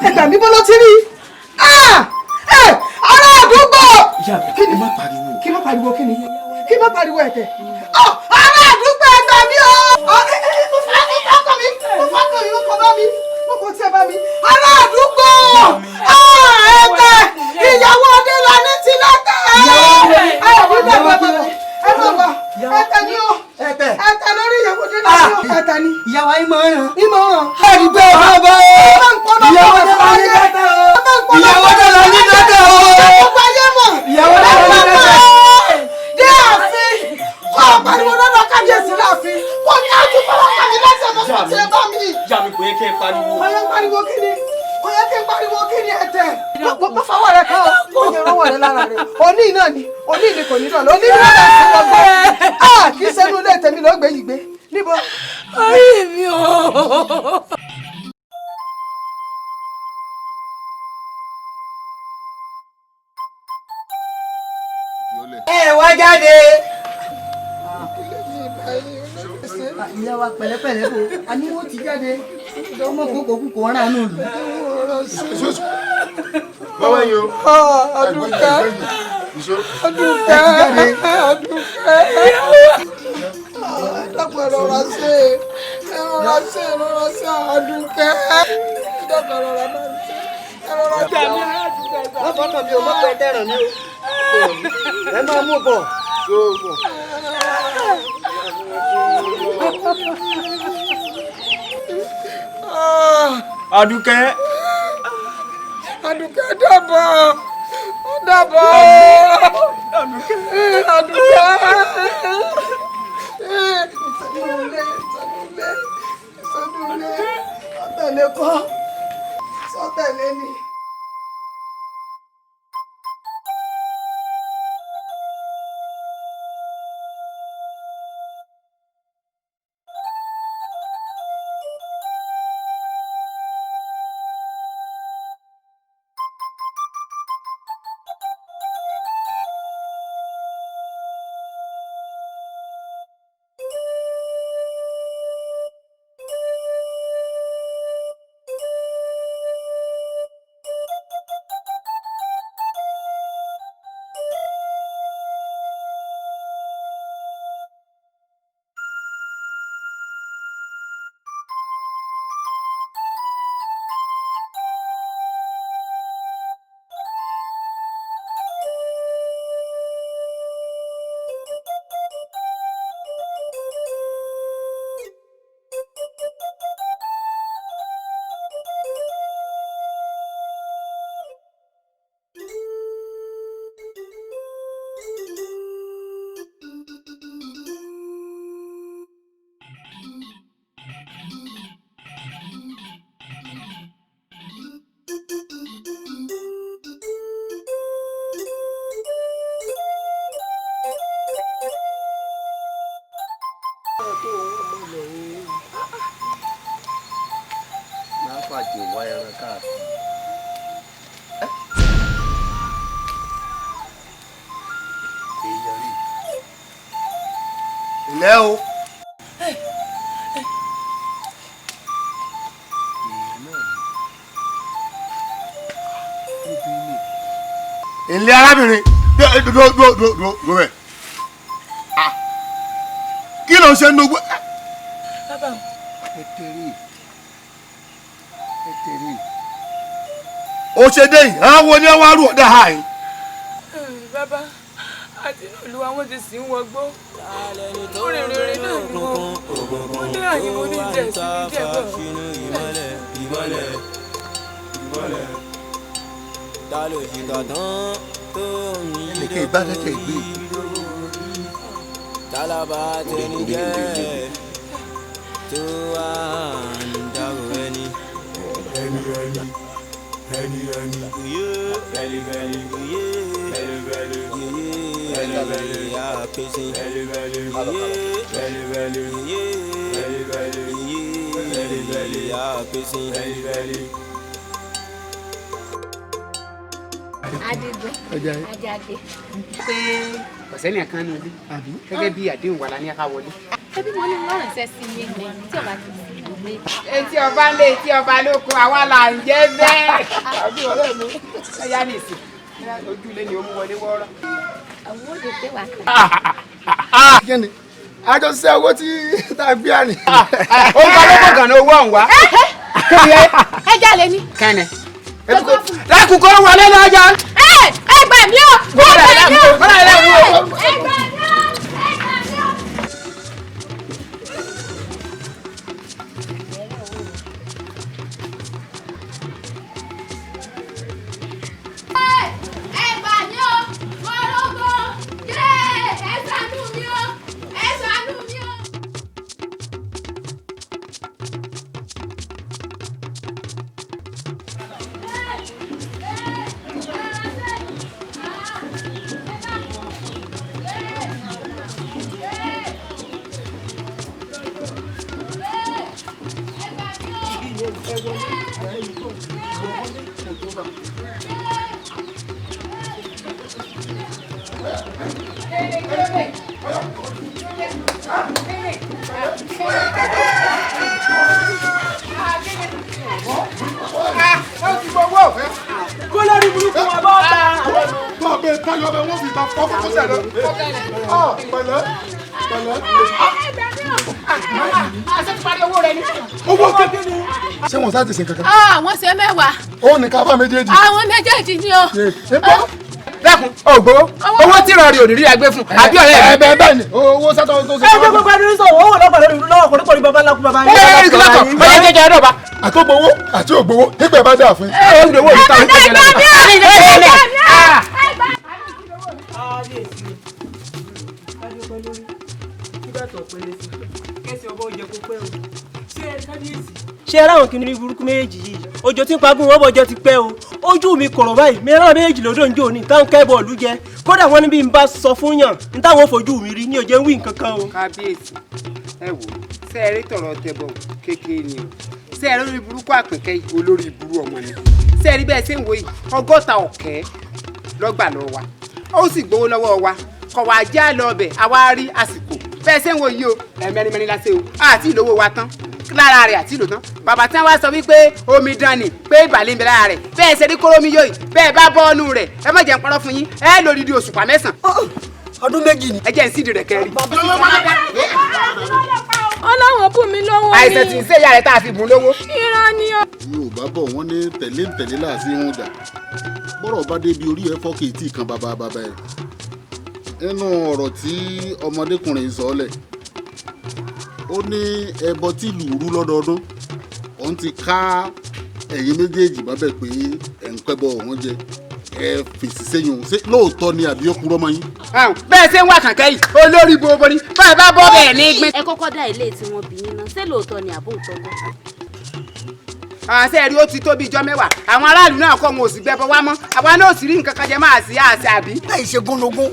ẹtẹ mi bọ́ ló ti rí ará àdúgbò. kí ni má pariwo. kí má pariwo kí ni kí má pariwo ẹtẹ. ará àdúgbò ẹgbà mi o. mo fà mí ọkọ mi mo kọ bá mi mo kọ tí ẹ bá mi. ará àdúgbò ẹtẹ ìyàwó Adélàní ti lọ́tẹ̀. ẹtẹ ni o ẹtẹ lórí ìyàwó Adélàní o ẹtẹ ni. ìyàwó ìmọ̀ràn. àdúgbò bàbá ìyàwó Adélàní lọ́tẹ̀ o. ìyàwó Adélàní lọ́tẹ̀ o. ìyàwó Adélàní lọ́tẹ̀ o. dé ààfin kọ́ ọ̀pariwo lọ́dọ̀ kábíyèsí láàfin kò ní àtúntò kábíyèsí lọ́sọ̀ tí ẹ bá mi. ìyá mi kò yẹ kí ẹ pariwo. ọ̀yẹ́ pariwo kí ni ọ̀yẹ́ kí n pariwo kí ni ẹ̀tẹ̀. mo fọwọ́ rẹ kàn ó yẹ rọwọ́ rẹ lára rẹ òní náà ni kò ní dọ̀lọ́ òní ni wọ́n bá ti wọ́n gbọ́. kì í sẹ́nu ilé tèmi ló gbé yìí gbé níbo. orí mi o. ẹ wá jáde. ìyá wa pẹ̀lẹ́pẹ̀lẹ́ bò a ní wọ́n ti jáde ọmọ kókó kò rán àánú lù. báwo ni o. Adúkẹ́ dákun ẹ̀rọra ṣe Adúkẹ́ dákun ẹ̀rọra bá ń ṣe ẹ̀rọra jà mí wọ́n fọ́nà mi ò mọ́ pẹ́ tẹ̀ràn mi o ẹ máa mú bọ̀. Adúkẹ́. Adúkẹ́ dàbọ̀ Adúkẹ́ ìsọdúnlé sọtẹ̀lé kọ́ sọtẹ̀lé ni. ilé o. ilé arábìnrin dúró bẹ́ẹ̀ kí ló ń ṣe nínú gbé. ẹ tẹ̀rí o ṣe dé yìí àwọn wo ni wọ́n á rú ọ̀dà ha yìí. bàbá àti olúwa wọn ti sì ń wọgbó rèrèrè náà ni wọn ní àyè mo ní jẹ sí ní jẹbọ. ìmọ́lẹ̀ ta ló ṣì kà tán tó ń yí ẹnìkan ìbálẹ̀kẹ̀ gbé. tálábà tẹni jẹ́ tó wà ń dárò ẹni. Belly, yeah, kissing. Yeah, kissing. Adigun Ajade pé ọ̀sẹ́ni kan nù ní gẹ́gẹ́ bí àdéhùn wà lánìí ká wọlé. ẹbí mo ní wọn ránṣẹ́ sí ilé mi tí ọba ti sì lé. etí ọba lé etí ọba lóko àwa là ń jẹ́ bẹ́ẹ̀. àbí ọ̀rẹ́ mi ẹ yá ní ìsìn ojúlé ni ó mú wọlé wọ́ọ́rọ́. àwọn òde tẹ wà kàn. kíni àjọṣe owó tí tá a gbé àná. ó ń bá lọ́kọ̀ kan ní owó ọ̀hún wá. ẹ jalè ni. kẹ́nẹ̀ lákùkọ wọlé lọ́jà. ẹ gbà mí o. ẹ gbà mí o. Hey, káyọ̀ bẹ wọ́n fi ìbá fọ́ fún sẹ́lẹ̀. pẹ̀lẹ́ pẹ̀lẹ́. àṣẹ ti parí owó rẹ ní. owó kékeré. ṣé wọn sá ti sìn kankan. wọ́n ṣe mẹ́wàá. ó ní ká bá méjèèjì. àwọn méjèèjì ni o. dákun ògbó owó tí ìrọ̀rì òní rí agbé fún àbí ọ̀rẹ́ rẹ. bẹ́ẹ̀ ni owó sátọ̀ tó ṣe. ẹ jẹ́ gbogbo ẹni sọ owó lọ́pàá lọ́wọ́ kọ́ni bàbá ńlá kú bàbá yín. ẹ ẹ kílọ̀tọ̀ ọ̀yẹ́ jẹjẹ ẹ̀rọ bá. àtògbowó àti ògbowó nígbà bá dà fún. ẹ ò gbowó ìta ìta ìjẹlẹ. ṣé ẹ ráwọn kìnìún burúkú méjì yìí òjò tí ń pagún wọn bọjọ ti pẹ́ o ojú mi kọ̀rọ̀ báyìí mìíràn méjì lọ́dọ̀ ń jò ní táwọn kẹ́ bọ́ọ̀lù jẹ kódà wọn ní bí n bá sọ fún yàn ní táwọn fojú mi rí ní òjò ń wí nǹkan kan o. kábíyèsí ẹ wò ṣe é rí tọrọ tẹbọ kékeré ni o ṣe é lórí burúkú àpèkẹ́ olórí ìburú ọmọ ni ṣe é rí bẹ́ẹ̀ ṣe ń wò yìí 100 ọ̀kẹ́ lọ́gbà lọ́wọ́ wa ó sì gbowó lọ́wọ́ wa kọ̀ wá já lọ ọbẹ̀ àwa rí àsìkò bẹ́ẹ̀ ṣe ń wò yìí o ẹ̀mẹ́rin lásẹ̀ o àti ìlówó wa tán lára rẹ̀ àti ìlò tán bàbá tí wọ́n sọ wípé omi dán ni pé ìbàlẹ̀ ń bẹ lára rẹ̀ bẹ́ẹ̀ ṣe rí kórómi yóò yìí bẹ́ẹ̀ bá bọ́ ọ́nù rẹ̀ ẹ má jẹ́ ń parọ́ fún yín ẹ lórí di òṣùpá 9. ọdún méjì ni. ẹ jẹ́ ń sídìí rẹ̀ kẹrin. ọlọ́run bù mí lówó ni. àìsàn tí ń ṣe ìyá rẹ̀ tá a fi bùn lówó. irọ́ ni o. Yorùbá bọ̀ wọ́n ní tẹ̀lé láàsí wọn jà bọ́rọ̀ bá débi orí ẹ̀ fọ́ kìí kan bàbá ẹ̀ nínú ọ̀rọ̀ tí ọmọdékùnrin sọ lẹ̀ ó ní ẹbọ tí ìlú rú lọ́dọọdún òun ti ká ẹ̀yin méjèèjì bábẹ̀ pé ẹ̀ ń pẹ́bọ òun jẹ ẹ fèsì sẹ́yìn òun ṣé lóòótọ́ ni àbí ó purọ́ mọ́ yín. bẹ́ẹ̀ ṣe ń wá kàkẹ́ yìí olórí bobo ni báyìí bá bọ́ bẹ́ẹ̀ ní gbé. ẹ kọ́kọ́ dá ilé tí wọ́n bí yín náà ṣé lóòótọ́ ni àbó òótọ́ gbọ́. àṣẹ rí ó ti tó bíi ijọ́ mẹ́wàá àwọn aráàlú náà kọ́ wọn ò sì gbẹ́bọ wá mọ́ àwa náà ò sì rí nǹkan kan jẹ máa sí àṣẹ àbí. láì ṣe gúnlógún.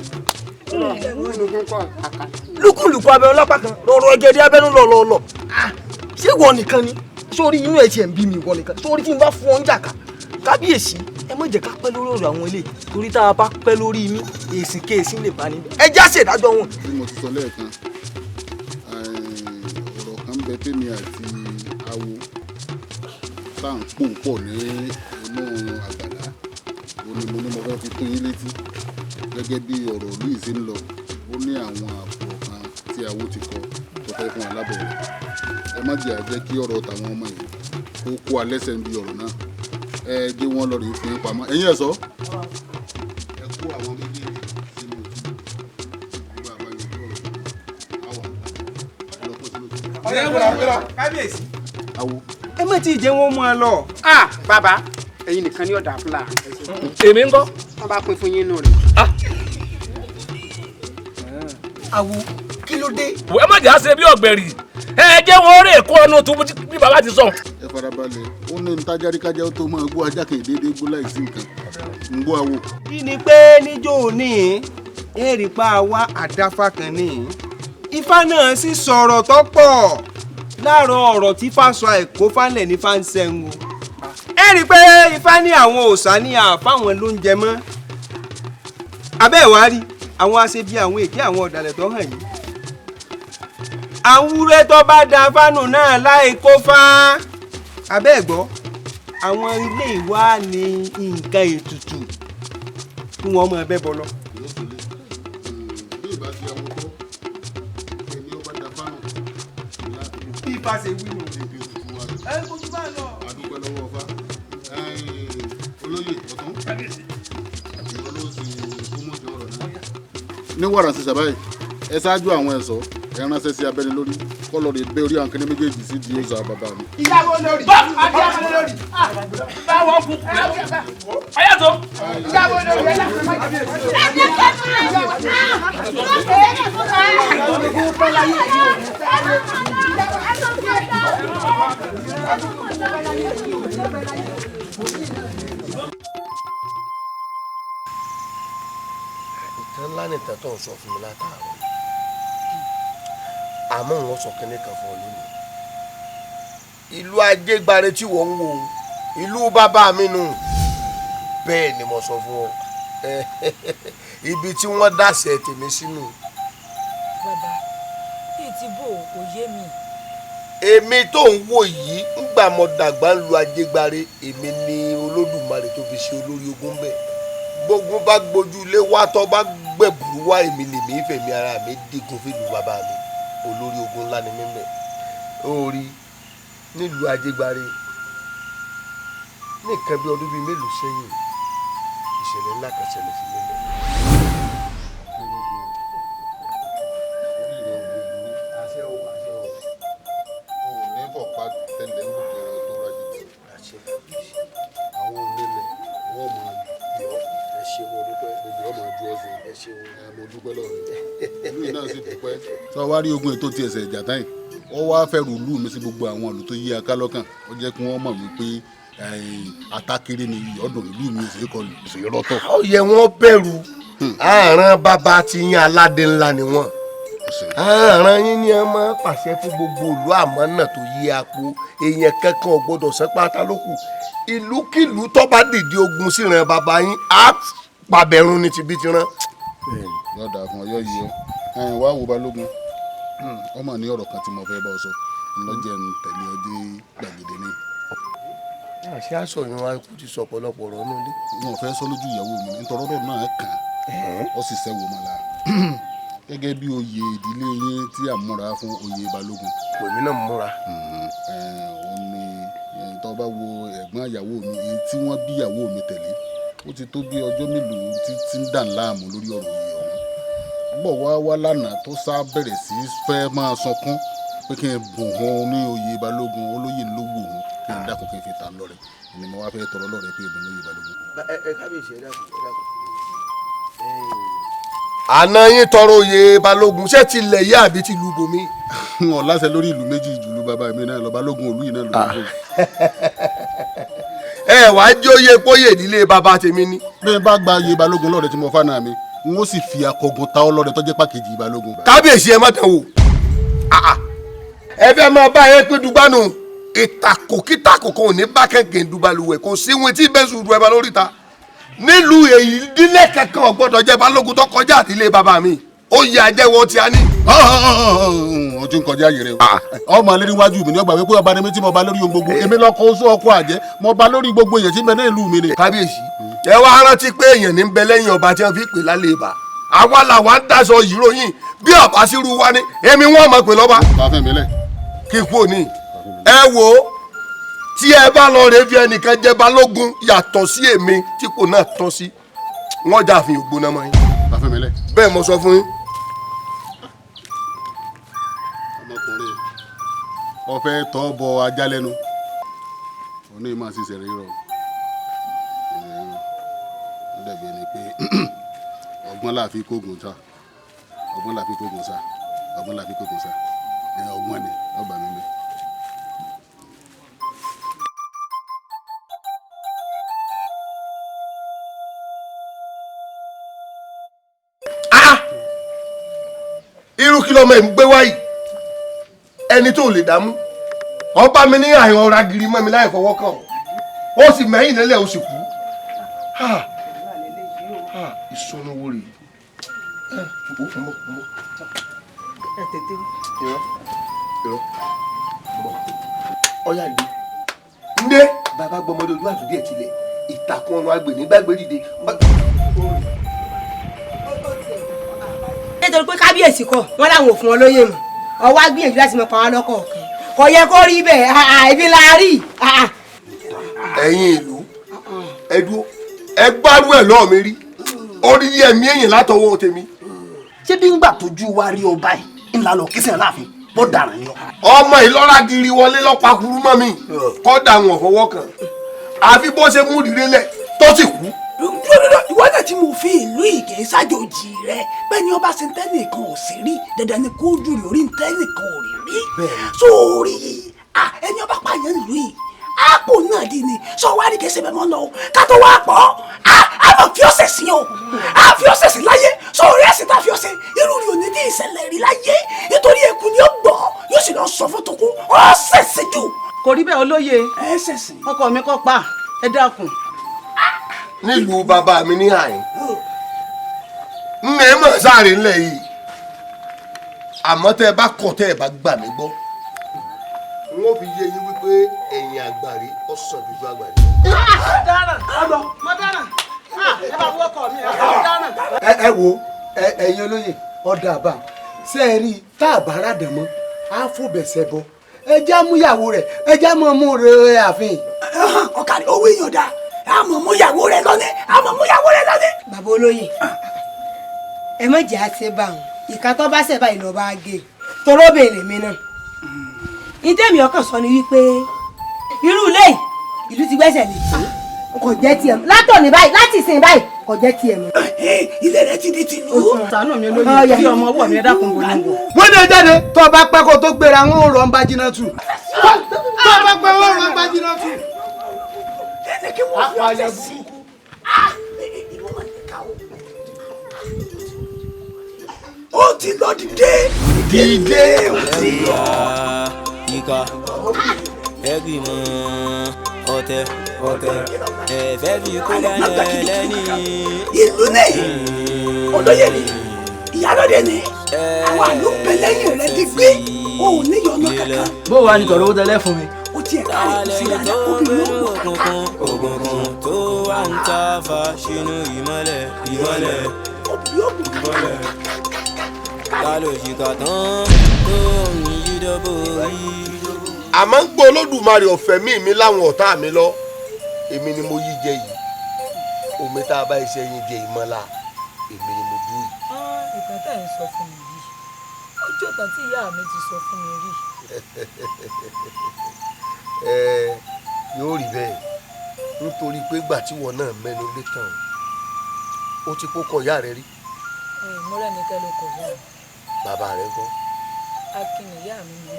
lúkúlùkù abẹ ọlọ́pàá kan rọrọ ẹgẹdẹ abẹnú lọlọlọ ṣé ìwọ nìkan ni sórí inú ẹ tiẹ̀ ń bí mi ìwọ nìkan sórí tí n bá fún ọ ń jàkà kábíyèsí ẹ má jẹ́ ká pẹ́ lórí ọ̀rọ̀ àwọn ilé torí tá a bá pẹ́ lórí mi èsì kéèsì lè bá níbẹ̀ ẹ já ṣèdájọ́ wọn. bí mo ti sọ lẹ́ẹ̀kan ọ̀rọ̀ kan bẹ tèmi àti awo tá à ń pò pọ̀ ní inú àgbàlá òní mo ní mo fẹ́ fi kún yín létí gẹ́gẹ́ bí ọ̀rọ̀ ìlú yìí ṣe ń lọ ó ní àwọn àpò kan tí awo ti kọ tó fẹ́ fún alábọ̀ rẹ̀ ẹ má jẹ́ àjẹ́ kí ọ̀rọ̀ tàwọn ọmọ yìí kó kó alẹ́sẹ̀ ń bi ọ̀rọ̀ náà ẹ jẹ́ wọ́n lọ rí fi ń pamọ́ ẹ̀yin ẹ̀ sọ. ẹ kó àwọn méjèèjì sínú ojú gbogbo àbáyọ ọ̀rọ̀ àwọn kábíyèsí. awo. ẹ má tí ì jẹ́ wọ́n mú ẹ lọ. bàbá ẹ̀yin nìkan ní ọ̀dà fúlà. èmi ń kọ́. wọ́n bá pín fún yín nù rẹ̀. awo kí ló dé. ẹ má jà ṣe bí ọ̀gbẹ̀rì ẹ jẹ́ wọn rè kó ọnu tó bí bàbá ti sọ. ẹ farabalẹ̀ ó ní ntajáríkájá ó tó máa gbó ajá kì í déédéé gbó láìsí nǹkan ń gbó awo. kí ni pé níjó òní èrè pa wá àdáfà kan ní ifá náà sì sọ̀rọ̀ tó pọ̀ láàárọ̀ ọ̀rọ̀ tí fásọ àìkó falẹ̀ ní fáńsẹ̀ǹgò ẹ rí i pé ifá ní àwọn òòṣà ní àfáwọn ló ń jẹ mọ́ abẹ́ ẹ̀ wá rí àwọn aṣebi àwọn èké àwọn ọ̀dàlẹ̀ tó hàn yìí àwúrẹ́ tó bá da fánù náà láì kó fá abẹ́ ẹ̀ gbọ́ àwọn ilé ìwá ní nǹkan ètùtù kí wọ́n mọ ẹbẹ́ bọ́ lọ. bí ifá ṣe wí nù. ẹ kò tún bá a lọ. àdúgbò lọ́wọ́ ọba olóyè ọ̀tún ìwọ ló ti kó mọ́jọ ọ̀rọ̀ náà. ní wàrà ṣiṣẹ́ báyìí ẹ ṣáájú àwọn ẹ̀ṣọ́ ẹ ránṣẹ́ sí abẹ́ni lórí kọ́ lọ́ọ́ lè gbé orí àwọn kẹ́ni méjèèjì sí di ọ̀sà bàbá mi. ìyàwó lórí ìyàwó lórí báwo kú ayàtọ̀. ìyàwó lórí ìtàn ńlá nìtàn tó ń sọ fún mi látàárọ̀ àmọ́ wọ́n sọ kínní kan fún ọ lónìí ìlú Ajégbare tí wọ́n ń wò ìlú bàbá mi nù bẹ́ẹ̀ ni mo sọ fún ọ ibi tí wọ́n dàsẹ̀ tèmi sínú. bàbá bíi ti bò ó yé mi. èmi tó ń wò yìí ńgbà mo dàgbà ń lu Ajégbare èmi ni Olódùmarè tó fi ṣe olórí ogun bẹ́ẹ̀ gbogbo bá gbójú ilé wá tó bá gbẹ̀bùrú wá èmi lèmi ìfẹ̀mí ara mi digun fílùú bàbá mi olórí ogun ńlá ni mímẹ́ orí nílùú Ajégbáré ní nǹkan bí ọdún bíi mélòó sẹ́yìn ìṣẹ̀lẹ̀ ńlá kan ṣẹlẹ̀ sí mímẹ́. sọ wá rí ogun ètò tí ẹsẹ̀ ìjà táyì ó wá fẹ́ rúlù mi sí gbogbo àwọn ìlú tó yí aká lọ́kàn ó jẹ́ kí wọ́n mọ̀ wípé atákéré ni ọdún ìlú mi sì kọlù sì rọ́tọ̀. ó yẹ wọ́n bẹ̀rù àràn bàbá ti yan aládé ńlá ni wọ́n àràn yín ni ẹ máa pàṣẹ fún gbogbo ìlú àmọ́ náà tó yí apò èèyàn kankan ò gbọdọ̀ sẹ́pátá lókù ìlúkìlú tó bá dìde ogun síran bàbá yín á pàbẹ̀rún ní tibí ti rán. yóò dáa fún ọ yóò yí ọ wá wo Balógun ọmọ ní ọ̀rọ̀ kan tí mo fẹ́ bá ọ sọ lọ́jọ́ ń tẹ̀lé ọ dé gbàgede ní. àṣé aṣọ yẹn wá kú ti sọ ọ̀pọ̀lọpọ̀ ọ̀rọ̀ náà dé. wọn ò fẹ́ sọ lójú ìyàwó mi nítorí ọ̀rọ̀ náà kàn án ó sì sẹ́wò mọ́ la gẹ́gẹ́ bí oyè ìdílé yín tí à ń múra fún oyè Balógun. èmi náà múra. òun ni tó bá wo ẹ̀gbọ́n ìyàwó mi èyí tí wọ́n bí ìyàwó mi tẹ̀lé ó ti tó bí ọjọ́ mélòó tí ń dà láàmú lórí ọ̀rọ̀ oyè ọ̀hún bọ̀ wá lánàá tó sá bẹ̀rẹ̀ sí fẹ́ máa sọkún pé kí n bùn wọn ní oyè Balógun olóyè ló wù wọn kí n dákun kí n fi ta lọ́rẹ̀ ni mo wá fẹ́ tọrọ lọ́rẹ̀ pé ìbùn lóyè Balógun. ẹ kábíyèsí ẹ dákun. àná yín tọrọ oyè Balógun ṣé tilẹ̀ yá àbí ti lu bomi. wọn láṣẹ lórí ìlú méjì ìlú bàbá mi náà lọ Balógun olú yìí náà ló ń bọ̀. ẹ wàá jẹ́ oyè kóyè ìdílé bàbá tèmi ni. bí n bá gba oyè Balógun lọ́rẹ̀ tí mo fà náà mi n ó sì fi akọgun ta ọ lọ́rẹ̀ tó jẹ́ pàkejì Balógun. kábíyèsí ẹ má tẹ̀ wò ẹ fẹ́ máa bá yẹn pé dùgbànù ìtàkùkítàkù kan ò ní bá kẹ̀kẹ́ dùgbàlùwẹ̀ kò sí wọn tí bẹ́ẹ̀ sùn dùn ẹ bá lórí ta nílùú èyí dílé kankan ò gbọ́dọ̀ jẹ́ Balógun tó kọjá àtìlé bàbá mi ó yẹ àjẹwọ́ tí a ní. o ti ń kọjá yẹrẹ o ọmọ alẹ́ níwájú mi ní ọgbà wípé ọba ni mi tí mo bá lórí ohun gbogbo èmi lọkọ oṣù ọkọ àjẹ mo bá lórí gbogbo èèyàn tí ń bẹ ní ìlú mi ni. kábíyèsí ẹ wá rántí pé èèyàn ní ń bẹ lẹ́yìn ọba tí wọ́n fi pè lálẹ́ ibà àwa làwa ń daṣọ ìròyìn bí ọba sírú wa ni èmi wọn mọ̀ pé lọ́ba. bàfẹ́ mi lẹ̀. kí kú òní ẹ wo tí ẹ bá lọ rẹ fi ẹnìkan jẹ Balógun yàtọ̀ sí èmi tí kò náà tọ́ sí wọ́n jà fi ògbóná mọ́ yín. bàfẹ́ mi lẹ̀. bẹ́ẹ̀ mo sọ fún yín. ọmọkùnrin ọfẹ tọ́ bọ ajá lẹ́nu òní máa ṣiṣẹ́ rírọ̀ ó dẹ̀bi ẹni pé ọgbọ́n la fi kógun sá ọgbọ́n la fi kógun sá ọgbọ́n la fi kógun sá ọgbọ́n ni ọba mi bẹ. irú kí lọmọ ẹ̀ ń gbé wáyìí ẹni tó lè dààmú ọba mi ní àyàn ọ̀rá gírí mọ́ mi láì fọwọ́ kàn ó sì mẹ́yìn lẹ́lẹ̀ ó sì kú ìsọnù wo rèé ọyà ìdí ndé bàbá gbọmọdé ojú àtúndì ẹ tilẹ̀ ìtàkùn ọ̀nà àgbè nígbàgbé dìde. nítorí pé kábíyèsí kọ wọn làwọn ò fún wọn lóyè mọ́ ọwọ́ agbìyànjú láti mọ pa wọn lọ́kọ̀ọ̀kan kò yẹ kó rí bẹ́ẹ̀ ibi la rí. ẹ̀yin ìlú ẹdúró ẹ gbárù ẹ lọ́ọ̀ mi rí orí ẹ̀mí ẹ̀yìn látọwọ́ tèmi. ṣé bí ń gbà tójú wa rí ọba yìí ńlá lọ kí sẹ́yìn láàfin bó dàrán yọ. ọmọ ìlọ́ra giri wọlé lọ́pàá kúrú mọ́ mi kọ́dà wọn fọwọ́ kan àfi bó ṣe mú ìdílé lẹ̀ tó sì kú. ìwọ náà tí mo fi ìlú ìkè ṣàjòjì rẹ bẹ́ẹ̀ ni ọba ṣe ń tẹ́lẹ̀ kan ò sí rí dandan ni kó jù rí orí ń tẹ́lẹ̀ kan ò rí rí sórí ẹni ọba pààyàn ìlú yìí àpò náà di ni sọ wá rí kẹsẹ̀ bẹ́ẹ̀ mọ́ lọ ká tó wá pọ̀ á lọ fi ọ̀sẹ̀ sí o á fi ọ̀sẹ̀ sí láyé sórí ẹ̀sìn tá a fi ọ̀sẹ̀ irú rí òní ní ìṣẹ̀lẹ̀ rí láyé nítorí èkú ni ó gbọ́ yóò sì lọ sọ fún tòkó ọ̀sẹ̀ sí jù. kò rí bẹ́ẹ̀ olóye ọkọ mi kọ́ pa ẹ dákun. nílùú bàbá mi ní àyín ńlẹ̀ mọ̀ sáré ńlẹ̀ yìí àmọ́ tẹ́ ẹ bá kọ̀ tẹ́ ẹ bá gbà mí gbọ́ wọ́n fi yé yín wípé ẹ̀yìn àgbàrí ọ̀sán dúdú àgbàrí. mọ̀dáràn mọ̀dáràn ẹ bá wọ́kọ̀ mi ẹ wo ẹ̀yin olóyè ọ̀dà àbá ṣe é rí tá a bá ràdàn mọ́ á fòbẹ̀sẹ̀ bọ ẹ já múyàwó rẹ̀ ẹ já mọ́ mú rẹ̀ àfin. ọkàlẹ̀ owó èèyàn dá àmọ́ múyàwó rẹ̀ lọ́ní àmọ́ múyàwó rẹ̀ lọ́ní. bàbá olóyè ẹ má jẹ́ àti bá wọn ìka tó bá ṣẹ̀ báyìí lọ́ọ́ bá gé toró bèèrè mi náà. ìdẹ́mi ọkàn sọ ni wípé irú ilé ìlú ti gbẹ́sẹ̀ lé kò jẹ́ tiẹ̀ mọ́ látọ̀ ní báyìí láti ìsìn báyìí kò jẹ́ tiẹ̀ mọ́. ilé rẹ ti di tìlú. ṣàánú mi olóyè tí ọmọ ọwọ́ mi ẹ dákun bolongo. wọ́n ní jáde tó o bá pẹ́ kó o tó gbéra wọn ò rọ̀ ń bá jiná tù. tó o bá pẹ́ wọn ò rọ̀ ń bá jiná tù. apààyàn burúkú. ó ti lọ dìde. dìde ó ti lọ. ìka ẹgbìmọ̀ ọ̀tẹ̀ ẹ̀fẹ́ fi kó lẹ́yìn lẹ́ni. ìlú ní olóyè ni ìyálóde ni àwọn àlùpẹ̀ lẹ́yìn rẹ̀ ti gbé òun níyọ̀nà kankan. bó wàá ní tọ̀rọ̀ owó tẹ́lẹ̀ fún mi. ó tiẹ̀ káàlì sí dáadáa obìnrin ló ń wọ̀ ká. òkùnkùn tó wà ń ta fa sínú ìmọ́lẹ̀ ká ló ṣìkà tán tó ń yí dọ́bò yìí. àmọ́ ń gbọ́ Olódùmarè ọ̀fẹ́ mi láwọn ọ̀tá mi lọ èmi ni mo yí jẹ yìí omi tá a bá iṣẹ́ yín jẹ ìmọ̀lá èmi ni mo dúró yìí. ìtàn tẹ́ ẹ̀ ń sọ fún mi yìí ọjọ́ ìtàn tí ìyá mi ti sọ fún mi rí. yóò rí bẹ́ẹ̀ nítorí pé gbà tí wọn náà mẹ́nu lé tán ó ti kókọ ìyá rẹ rí. mọ́rẹ́ ní kẹ́ ló kọ̀ yá mi. bàbá rẹ gbọ́. akin ìyá mi ni.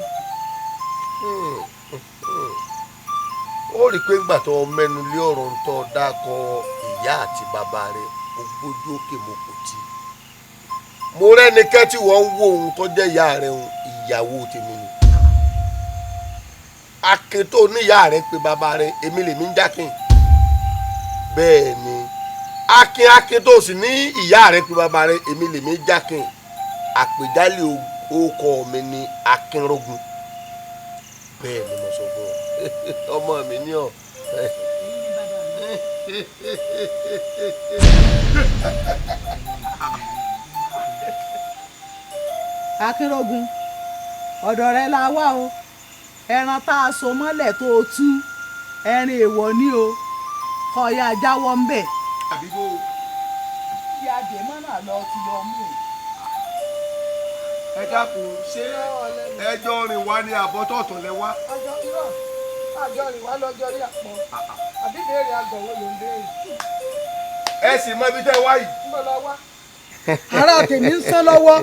ó rí i pé ńgbà tó mẹ́nu lé ọ̀rọ̀ ń tọ́ dákọ ìyá àti bàbá rẹ̀ mo gbójú òkè mo kò tí. mo rẹ́nikẹ́ tí wọ́n ń wo ohun tó jẹ́ ìyá rẹ̀ ìyàwó tèmi ni. akin tó ní ìyá rẹ̀ pé bàbá rẹ̀ èmi lèmi ń jákin. bẹ́ẹ̀ ni akin tó sì ní ìyá rẹ̀ pé bàbá rẹ̀ èmi lèmi ń jákin. àpèjálè orúkọ mi ni Akínrógun. bẹ́ẹ̀ ni mo sọ fún ọ ọmọ mi ní ọ. Akínrógun ọ̀dọ̀ rẹ la wá o ẹran tá a so mọ́lẹ̀ tó o tú ẹran èèwọ̀ ni o kọ́ ya jáwọ́ ń bẹ̀. àbíbó. bí adìẹ náà lọ ti yọ mú o. ẹ dákun ṣé ẹjọ́ rìn wá ní àbọ̀tọ̀ọ̀tọ̀ lẹ wá. àjọ rìn wá lọ́jọ́ rí àpọ̀ àbí béèrè àgọ̀wé ló ń béèrè. ẹ sì mọ ibi tẹ́ wá yìí. ń bọ̀ lọ wá. ara tèmi ń sán lọ́wọ́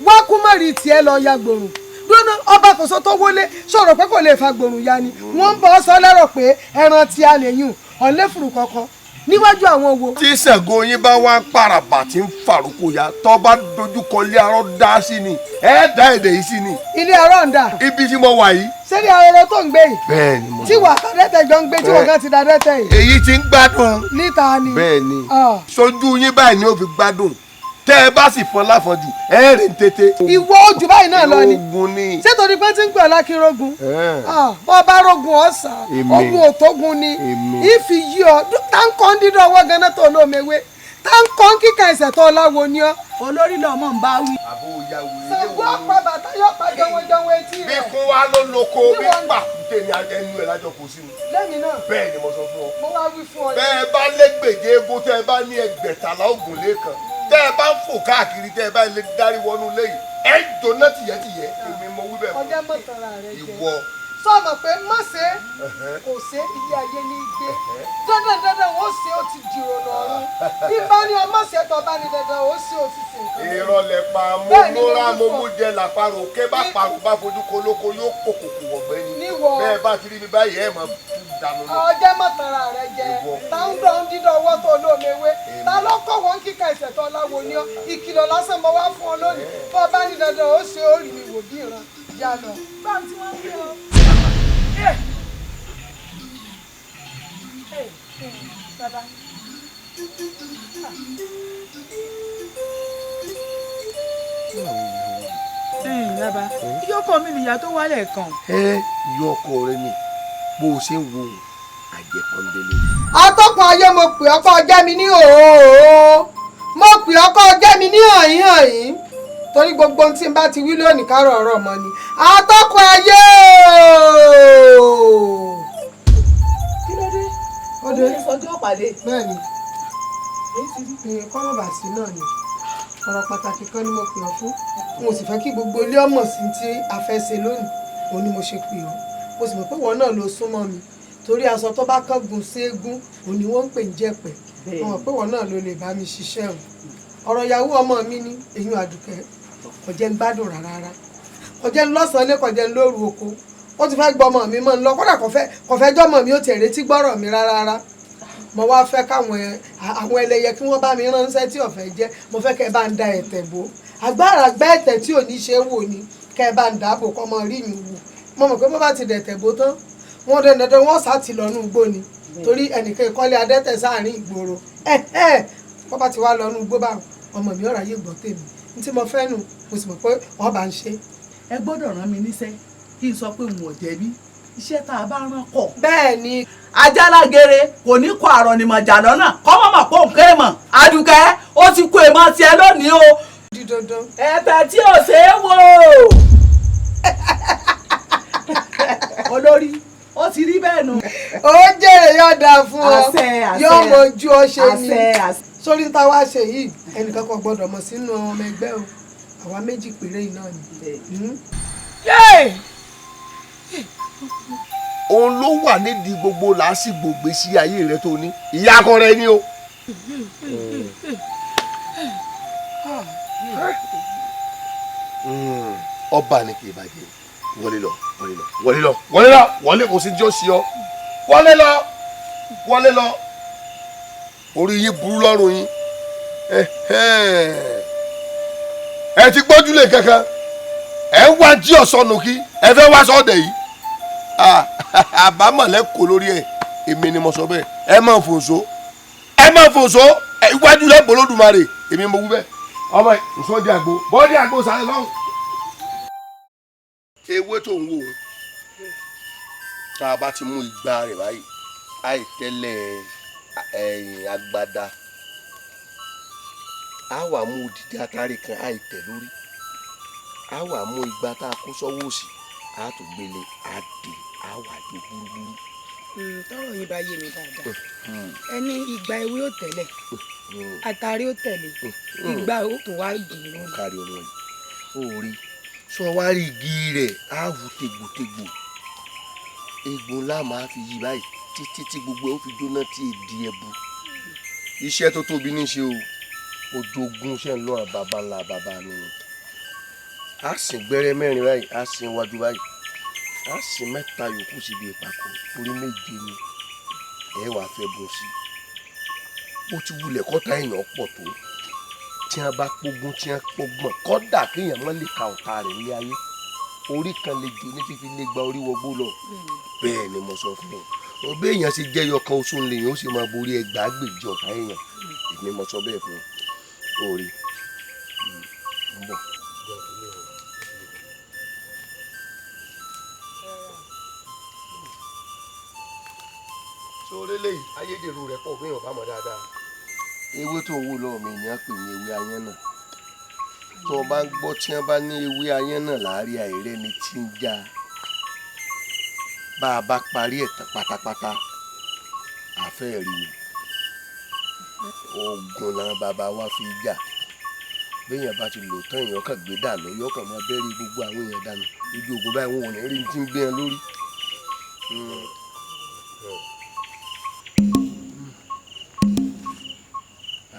wá kú mọ̀rì tiẹ̀ lọ ya gbòòrùn gbóná ọba kòsó tó wọlé sọ̀rọ̀ pé kò lè fa gbòòrùn ya ni wọ́n ń bọ́ sọ lẹ́rọ̀ pé ẹran tí a lè yùn ọ̀lẹ́fùrù kankan níwájú àwọn wo. tí Ṣàngó yín bá wá ń paraba tí ń fàrúkọ ya tó bá dojúkọ ilé arọ dá sí ni ẹ dá èdè yìí sí ni. ilé arọ ń dà. ibi tí mo wà yìí. sẹ́ni arọ tó ń gbé yìí. bẹ́ẹ̀ni mo. tí wà á dẹ́tẹ̀ jọ ń gbé tí wọ́n kan ti da dẹ́tẹ̀ yìí. èyí tí ń gbádùn. níta ni. bẹ́ẹ̀ni sojú yín báyìí ni ó fi gbádùn tẹ́ ẹ bá sì fọn láfọ̀jù ẹ rìn tètè. ìwọ ojú báyìí náà lọ ni. ogun ni. ṣé torí pé tí ń pè ọ́ lákínrógun. bọ́ bá rógun ọ̀sán ogun òtógun ni. ìfi yí ọ táǹkọ́ ń dídọ̀ ọwọ́ ganan tó lómewé táǹkọ́ ń kíkà ẹsẹ̀ tó láwo ni ọ́. olórí lọ́mọ ń bá wí. àbó ya wò ó. Ṣàngó ọ̀pá bàtà yóò pa jọwọ́jọwọ́ etí rẹ̀. bí kún wa ló lóko bí pàkúté ni ẹnu ẹ̀ lájọ kò sínú. lẹ́mi náà. bẹ́ẹ̀ ni mo sọ fún ọ. mo wá wí fún ọ. bẹ́ẹ̀ bá lẹ́gbẹ̀jẹ̀ egun tẹ́ ẹ bá ní ẹgbẹ̀tàlá ògùn lẹ́ẹ̀kan tẹ́ ẹ bá ń fò káàkiri tẹ́ ẹ bá lè dárí wọnú lẹ́yìn ẹ jóná tìyẹ́tìyẹ́ èmi mo wí bẹ́ẹ̀ fún ọjà mọ̀tàrà rẹ jẹ ìwọ. sọ̀nà pé má ṣe kò ṣe ilé ayé ní gbé dandan wọ́n ṣe ó ti dìrò lọ́rùn bí bá ní ọmọ ṣe tó bá ní dandan ó ṣe ó ti ṣe nǹkan. ìrọ̀lẹ́ pa mo múra mo mú jẹ làparò ké bá parò bá fojú kolóko yóò pòkòkò wọ̀gbẹ́ ni bẹ́ẹ̀ bá ti rí mi báyìí ẹ̀ mọ̀ dànù lọ. ọjà mọ̀tàrà rẹ jẹ táwọn dídọ̀ ọwọ́ tó lómewé ta ló kọ̀ wọ́n kíkà ẹsẹ̀ tó láwo ní ọ ìkìlọ̀ lásán mo wá fún ọ lónìí bó bá ní dandan ó ṣe ó rí mi wò bí ìran yá lọ. báwo tí wọ́n ń gbé ọ. Baba. Baba, iye ọkọ mi nìyá tó wálẹ̀ kan. Iye ọkọ rẹ ni bó o ṣe ń wo àjẹpọ̀nbélé. atọ́kùn ayé mo pè ọkọ jẹ́ mi ní òòó mo pè ọkọ jẹ́ mi ní hàn-yín torí gbogbo ohun tí n bá ti wí lónìí kárọ̀ ọ̀rọ̀ mọ́ ni atọ́kùn ayé kí ló dé ọdẹ ọjọ́ pàdé bẹ́ẹ̀ ni èyí kọ́ mọ̀ bá sí náà ni ọ̀rọ̀ pàtàkì kan ni mo pè ọ́ fún mo sì fẹ́ kí gbogbo ilé ọmọ sí tí a fẹ́ ṣe lónìí òun ni mo ṣe pè ọ́ mo sì mọ̀ pé ìwọ náà ló súnmọ́ mi torí aṣọ tó bá kángun sí eégún òun ni wọ́n ń pè ń jẹ̀pẹ̀ mo mọ̀ pé ìwọ náà ló lè bá mi ṣiṣẹ́ o ọ̀rọ̀ ìyàwó ọmọ mi ní eyín àdùkẹ́ kò jẹ́ ń gbádùn rárá kò jẹ́ ń lọ́sàn-án lé kò jẹ́ ń lóru oko ó ti fẹ́ gbọ́ ọmọ mi mọ́ ń lọ kódà kò fẹ́ jọ́mọ mi ó ti retí gbọ́rọ̀ mi rárá mo wá fẹ́ káwọn àwọn ẹlẹ́yẹ kí wọ́n bá mi ránṣẹ́ tí ọ̀fẹ́ jẹ́ mo fẹ́ kẹ́ ẹ bá ń da ẹ̀tẹ̀ bò agbára gbẹ́ ẹ̀tẹ̀ tí ò ní ṣe wò ni kẹ́ ẹ bá ń dáàbò kọ́ mọ rí mi wò mo mọ̀ pé bó bá ti dẹ̀tẹ̀ bò tán wọ́n dandan wọ́n sá ti lọ́nu igbó ni torí ẹnìkan ìkọ́lé adẹ́tẹ̀ sáàrin ìgboro bó bá ti wá lọ́nu igbó bá ọmọ mi ọ̀rọ̀ ayé gbọ́ tèmi ní tí mo fẹ́ nù mo sì mọ̀ pé wọ́n bá ń ṣe. ẹ gbọ́dọ̀ rán mi níṣẹ́ kí n sọ pé n ò jẹ̀bi iṣẹ́ tá a bá rán kọ̀. bẹ́ẹ̀ ni. ajálágere kò ní kọ àrọ̀ ni mọ̀jà lọ́nà kọ́mọ̀ mọ̀ pé òǹkẹ́ mọ̀ Àdùkẹ́ ó ti kó èèmọ̀ tiẹ̀ lónìí o. ẹ̀bẹ̀ tí ò ṣe é wò. olórí ó ti rí bẹ́ẹ̀ nù. ó jèrè yóò dáa fún ọ yóò mọ ojú ọ ṣe ni sórí tá a wá ṣe yìí ẹnìkan kan gbọ́dọ̀ mọ̀ sínú ọmọ ẹgbẹ́ o àwa méjì péré iná ni. òun ló wà nídìí gbogbo làásìgbò gbèsè ayé rẹ tó ní ìyá akọ rẹ ni o. ọba ni kì í bàjẹ́ wọlé lọ wọlé lọ wọlé lọ wọlé lọ wọlé kò sí jọ́ sí ọ wọlé lọ wọlé lọ orí yín burú lọ́rùn yín ẹ ti gbójúlé kankan ẹ ń wá jí ọ̀sọ́nù kí ẹ fẹ́ wá sọ́ọ̀dẹ̀ yìí àbámọ̀ lẹ́kọ̀ọ́ lórí ẹ̀ èmi ni mo sọ bẹ́ẹ̀ ẹ máa fòǹso iwájú lẹ́bọ̀ lódùmarè èmi mo wú bẹ́ẹ̀ ọmọ ìsọdí àgbo bọ́ọ̀dì àgbo sáré lọ́hùn. ewé tó ń wò ó tá a bá ti mú igba rẹ̀ báyìí àìtẹ́lẹ̀ ẹ̀yìn agbada a wà mú odidi atari kan àìtẹ́ lórí a wà mú igba tá a kó sọ́wọ́ òsì a tún gbélé a dè a wà jó gbúrúgbúrú. tọrọ yìí bá yé mi dáadáa ẹni igba ewé ò tẹ́lẹ̀ àtàrí ó tẹ̀lé ìgbà ó tó wá dùn lónìí. kárí ọmọ yìí ó rí sọ wá rí igi rẹ̀ á wù tegbòtegbò egbò ńlá máa fi yí báyìí títí tí gbogbo ẹ̀ ó fi jóná tí èdè ẹ̀ bu iṣẹ́ tó tóbi ní ṣe o ojoogun ṣe ń lọ bàbá ńlá bàbá mi ni a sìn gbẹ́rẹ́ mẹ́rin báyìí a sìn iwájú báyìí a sìn mẹ́ta yòókù síbi ìpàkọ́ orí méje ni ẹ wàá fẹ́ bọ́ sí bó ti wulẹ̀ kọ́ta èèyàn pọ̀ tó tí wọ́n bá pógun tí wọ́n pọ́gbọ̀n kọ́dà kéèyàn mọ́ lè ka ọ̀tá rẹ̀ ní ayé orí kan lè jò ní fífi lè gba orí wọgbó lọ bẹ́ẹ̀ ni mo sọ fún un ọbẹ̀ èèyàn ṣe jẹ́ yọkan oṣù lèèyàn ó sì máa borí ẹgbàágbèjì ọ̀tá èèyàn èmi mo sọ bẹ́ẹ̀ fún un orí ń bọ̀. sórí lẹ́yìn ayédèrú rẹ̀ pọ̀ bí èèyàn bá mọ̀ dáadáa ewé tó ń wò lọ́wọ́ mi ni a pè ní ewé ayán náà tó o bá ń gbọ́ tí wọ́n bá ní ewé ayán náà láàárín àìrẹ́ ni tí ń já bá a bá parí ẹ̀ tán pátápátá àfẹ́ rí ni oògùn làwọn bàbá wa fi jà béèyàn bá ti lò tán èèyàn kàn gbé dà lọ yọ kàn máa bẹ́rí gbogbo àwọn èèyàn dànù ojú oògùn báyìí wọn ò ní rí ti ń gbé wọn lórí.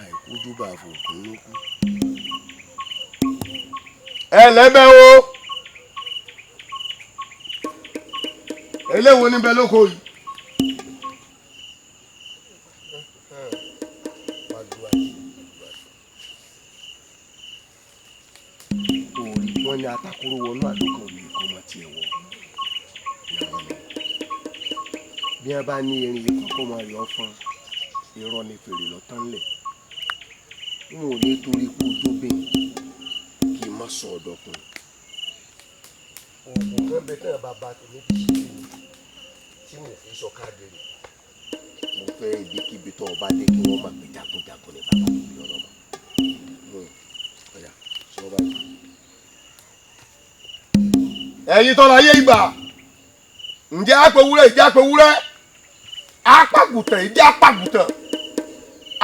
àìkújú bá fògùn ló kú. ẹ lẹ́bẹ̀ o eléwo níbẹ̀ lóko yìí. orí wọn ní atakóró wọnú àdókò mi kò mọ tiẹ̀ wọ ìyàwó mi bí wọn bá ní erin yìí kọ́kọ́ máa yọ fún irọ́ ní fèrè lọ́tàn lẹ̀ n ò ní torí kó dóbìn kí n má sọ ọ̀dọ́kùn oògùn kan bẹ tẹ́ ẹ bá ba tèmi kì í ṣe tí mo fi sọ káàdì rẹ̀ mo fẹ́ ibikíbi tó ọba dé kí wọ́n máa pè jagunjagun ní bàbá mi ọlọ́mọ. ẹ̀yin tó láyé ìgbà ǹjẹ́ àpèwúrẹ́ ìjẹ́ àpèwúrẹ́ apàgùtàn ìjẹ́ apàgùtàn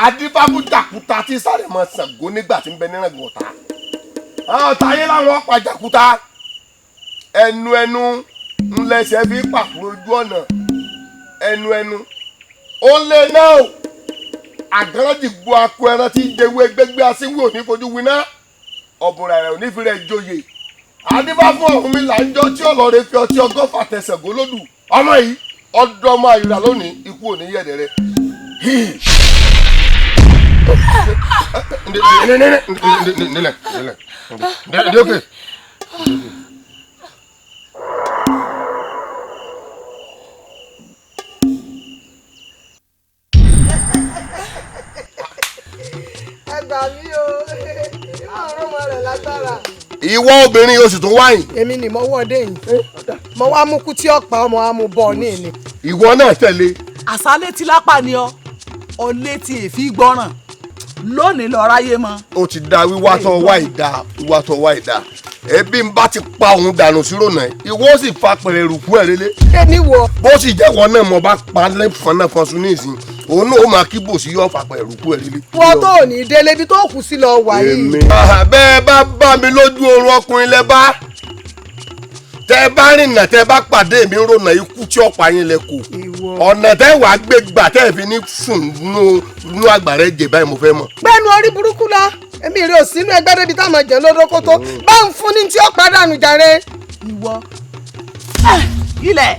adífábùjàkúta tí sáré mọ Ṣàngó nígbà tí ń bẹ nínú ẹ̀gọ́ta àwọn táyé láwọn pàjàkúta ẹnu ńlẹsẹ̀ fi pàkúrò ojú ọ̀nà ẹnu ó lé náà o àgàràjì gbọ́ akọ ẹran tí ń dewé gbégbé asínwó òní fojú winá ọ̀bùnrà rẹ̀ òní fi rẹ̀ joyè adífá fún ọ̀hún mi là ń jọ tí ọlọ́ọ̀rẹ́ fi ọtí ọgọ́fà tẹsẹ̀ gólódù ọmọ yìí ọdọ ọmọ àyùrà lónìí ikú òní yẹ̀dẹ̀ rẹ̀. ẹgbà mi o àrùn ọmọ rẹ lágbára. ìwọ obìnrin oṣù tó wáyìn. èmi ni mo wọ́ọ̀dé yìí mo wá mú kú tí ọ̀pá ọmọ wa mú bọ̀ ní ìní. ìwọ náà tẹ̀lé. àṣálẹ́ tí lápá ni ọ ọlẹ́ tí èéfì gbọ́ràn lónìí lọ ráyé mọ́. ó ti da wíwá tó wá ìdá ẹbí ń bá ti pa òun dànù sí rònà ìwọ sì fa pẹ̀rẹ̀ rùkú ẹ̀ lélẹ̀. ẹni wo. bó sì jẹ́wọ́ náà mo bá pa lẹ́fọ̀n náà fọ́n sún ní ìsìn òun náà ó máa kí bò sí yọ fa pẹ̀rẹ̀ rùkú ẹ̀ lélẹ̀. wọ́n tó ní délé bí tó kù sí lọ wà yìí. bẹ́ẹ̀ bá bá mi lójú oorun ọkùnrin lẹ bá tẹ bá rìnà tẹ bá pàdé mi rònà ikú tí ọ̀pá yín lẹ kù ọ̀nà tẹ wàá gbé gbà tẹ fi ní sùn nínú àgbàrá ẹ̀jẹ̀ báyìí mo fẹ́ mọ̀. gbẹ́nu orí burúkú la èmi rè ò sínú ẹgbẹ́ débi táwọn jẹ́ lódókótó bá ń fún ní tí ó pàdánù jàre. ìwọ ilẹ̀.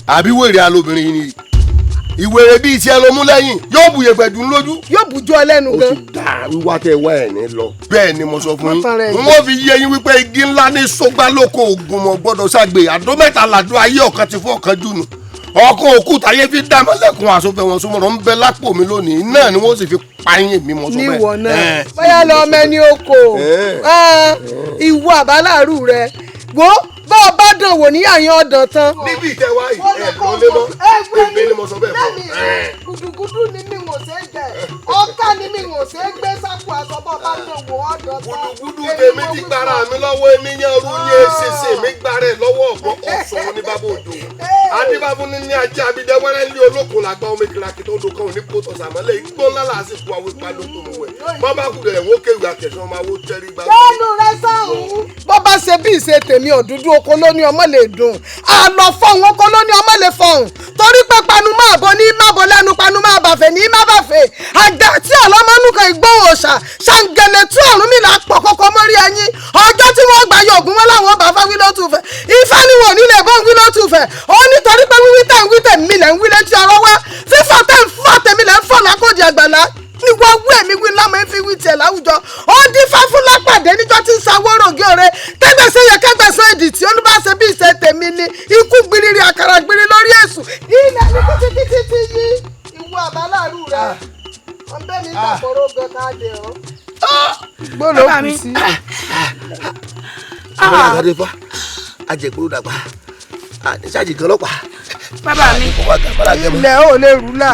àbí wèrè alóbìnrin yìí ni ìwèrè bíi tiẹ̀ ló mú lẹ́yìn yóò bu yẹ̀gbẹ̀dù lójú. yóò bu jọ lẹ́nu gan. ó ti dà wíwá tẹ wá ẹ̀ ní lọ. bẹ́ẹ̀ ni mo sọ fún yín wọ́n fi yé yín wípé igi ńlá ní sọgbà lóko ògùn mọ̀ gbọ́dọ̀ ṣàgbé àdó mẹ́ta làdó ayé ọ̀kan ti fún ọ̀kan jùnú ọkọ̀ òkúta yé fi dá mọ́lẹ́kùn àsopẹ̀ wọn súnmọ́ ń bẹ lápò mi lónìí náà ni wọ́n sì fi pààyàn mi mọ́ sọ bẹ́ẹ̀. níwọ̀ náà bóyá lọ mẹ́ni oko ìwọ àbáláàrú rẹ wo bá ọ bá dàn wò ní àyàn ọdàn tán. níbi ìtẹ̀wá yìí ló lé mọ́ èmi ni mo sọ bẹ́ẹ̀ fún. gùdùgùdù ni mi ò ṣe é jẹ ọkà ni mi ò ṣe é gbé sápò aṣọ bá bá dàn wò ọdàn tán. gùdùgùdù tèmi ti gbára mi lọ́wọ́ èmi yẹn ru ní èsèsè mi gbára ẹ̀ lọ́wọ́ ọ̀gbọ́n ọ̀sán ní bábá òjò. adébábù ní ajé abidẹ wẹ́rẹ́ ní olókun làgbà omi kìlàkì tó do kan òní kó tọ̀sà mọ́lẹ̀ igbó ńlá làásìkò àwọn ìpàdé tó mú wẹ̀. bọ́ bá kú dẹ̀ wọ́n kéwì àkẹ́sọ́ ọmọ àwọn tẹ́rí gbà. lẹ́nu rẹ sáhùn. bọ́ bá ṣe bí ìṣe tèmi òdúdú oko lóní ọmọ lè dùn àlọ́ fọ̀hún oko lóní ọmọ lè fọ̀hún torí pé panu máa bọ ní má bọ lẹ́nu panu máa bàfẹ́ ní má bàfẹ́ àgbà tí ọlọ́mọnú kan ìgbóhùn òòṣà ṣàǹgẹ̀lẹ̀ tú ọ̀run mi là pọ̀ kọ́kọ́ mọ́rí ẹyin ọjọ́ tí wọ́n gbà yọ ògùn wọn láwọn bàfá wí ló tù fẹ́ ifá ni wọn ò nílẹ̀ bọ́ ń wí ló tù fẹ́ ó nítorí pé wíwí tẹ̀ ń wí tẹ̀ mí lẹ̀ ń wí létí ọ̀rọ̀ wá fífọ́ tẹ̀ ń fọ́ tẹ̀mí lẹ̀ ń fọ́ lákòdì àgbàlá ní wọ́n wú ẹ̀mí wí lámọ̀ ń fi wí tiẹ̀ láwùjọ ó dín fáfún lápàdé níjọ́ tí ń sawó rògì ọ̀rẹ́ kẹgbẹ̀sẹ̀ yẹ kẹgbẹ̀sẹ̀ èdì tí olúbàṣẹ bí ìṣe tèmi ni ikú gbiriri àkàrà gbiri lórí èṣù ilẹ̀ ní títí tí yí ìwọ àbáláàrú rẹ ọbẹ̀ mi tàkọ̀rọ̀ gan ká dé ọ. gbọ́dọ̀ kù sí. ìwọ àgbàdo ifá ajẹgboro dàgbà àdéṣájì gan lọ́pàá. bàbá mi ilẹ̀ ò lè rú là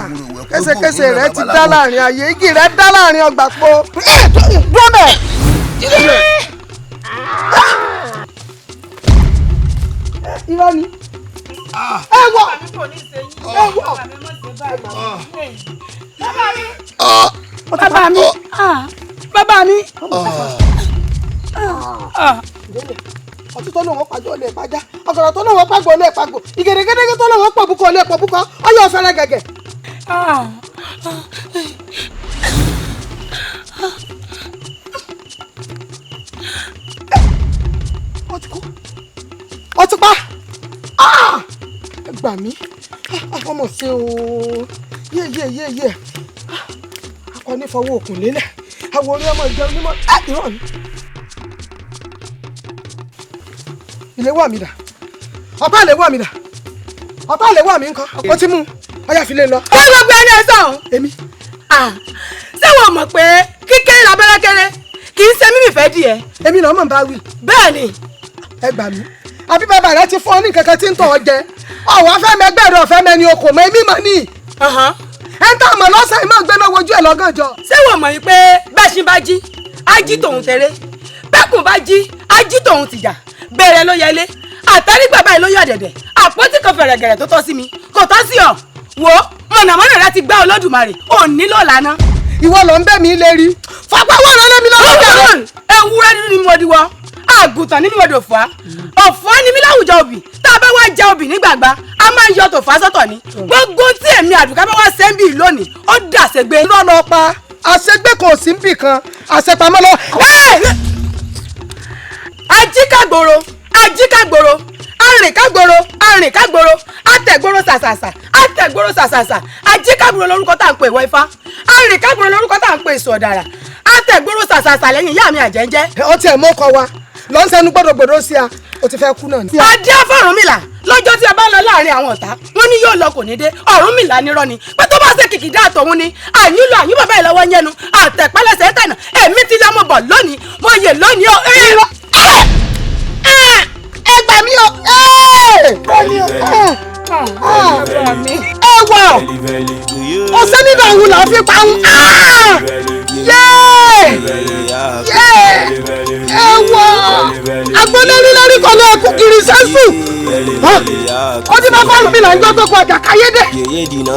kẹsẹkẹsẹ rẹ ti dá láàrin ayé igi rẹ dá láàrin ọgbà po. gbọ́dọ̀ irọ́ ni ẹ wọ bàbá mi bàbá mi ọtí tó lóun pàjọ lè pàjá ọ̀gọ̀rọ̀ tó lóun pàgbọ́ lè pàgbọ́ ìgèdègèdè tó lóun pọ̀bùkọ̀ lè pọ̀bùkọ̀ ọyọ fẹ́rẹ́ gẹ̀gẹ̀. ọtí pa ẹ gbà mí ọmọ ṣe o yé akọni fọwọ́ òkun lélẹ̀ àwọn orí ọmọ ìjẹun nímọ̀ ìrọ̀ mi. ilé wà mí dà ọ̀pá ilé wà mí dà ọ̀pá ilé wà mí ńkọ́ ó ti mú ọyà fi lè lọ. ó gbogbo ẹni ẹ sọ̀hún. èmi. ṣé wọ́n mọ̀ pé kíkéré labẹ́rẹ́ kéré kì í ṣe mímì fẹ́ di ẹ. èmi náà mọ̀ bá wí. bẹ́ẹ̀ ni. ẹ gbà mí àbí bàbá rẹ ti fún ọ ní kankan tí ń tọ̀ ọ jẹ ọ̀wọ́ fẹ́ mẹgbẹ́rẹ́ ọ̀fẹ́ mẹni okò mọ èmi mọ̀ ní. ẹ ń tà mọ̀ lọ́sàn ìmọ̀ gbé lọ́wọ́ ojú ẹ̀ lọ́gànjọ́. ṣé wọ́n mọ̀ yín pé bẹ́ẹ̀ ṣe bá jí á jí tòun tẹ̀rẹ́ bẹ́ẹ̀kùn bá jí á jí tòun tìjà bẹ̀rẹ̀ ló yẹlé àtàrígbà báyìí ló yọ dẹ̀dẹ̀ àpótí kan fẹ̀rẹ̀gẹ̀rẹ̀ tó tọ́ sí mi kò tọ́ sí ọ wò mọ̀nàmọ́nà rẹ ti gbá Olódùmarè ò nílò lánàá. ìwọ ló ń bẹ̀ mí lérí fapá wà lọ́lẹ́ mi lọ́wọ́ jẹ̀rọ. ewúrẹ́ nínú ni mo di wọ àgùntàn nínú mo dò fà á ọ̀fọ̀ ni mí láwùjọ òbí tá a bá wá jẹ òbí nígbàgbà a máa ń yọ tò fà sọ́tọ̀ ni gbogbo tí èmi Àdùkẹ́ bá wá sẹ́ńbì lónìí ó dà ṣègbè. lọ́nà pa àṣegbè kan ò sí níbì kan àṣepamọ́ lọ. ajíkàgbòrò ajíkàgbòrò arìnkágbòrò arìnkágbòrò àtẹ̀gbòrò sàṣàṣà àtẹ̀gbòrò sàṣàṣà ajíkàgbòrò lórúkọ tá à ń pè wọ ifá arìnkágbòrò lórúkọ tá à ń pè èso ọ̀dàrà àtẹ̀gbòrò sàṣàṣà lẹ́yìn ìyá mi àjẹ́jẹ́. ó tiẹ̀ mọ́ kọ wa lọ́n sẹ́nu gbọ́dọ̀gbọ́dọ̀ sí a ó ti fẹ́ kú náà ni. adé Ọ̀rúnmìlà lọ́jọ́ tí a bá lọ láàrin àwọn ọ̀tá wọ́n ní yóò lọ kò ní dé Ọ̀rúnmìlà nírọ́ ni pé tó bá ṣe kìkìdá àtọ̀hún ni àyúlò àyúbọ̀ báyìí lọ́wọ́ yẹnu àtẹ̀pẹ́lẹsẹ̀ tẹ̀nà èmi ti lámọ̀ bọ̀ lónìí mo yè lónìí o. ẹ gbà mí o. ẹ wọ ọsẹ nínú àwọn là ń fi pa ń. ẹ wọ agbólérí lórí kan ló kú kiri sẹ́sù. ó ti máa fọ́ọ̀rù mi là ń gbọ́ tó kọ ọjà káyédè.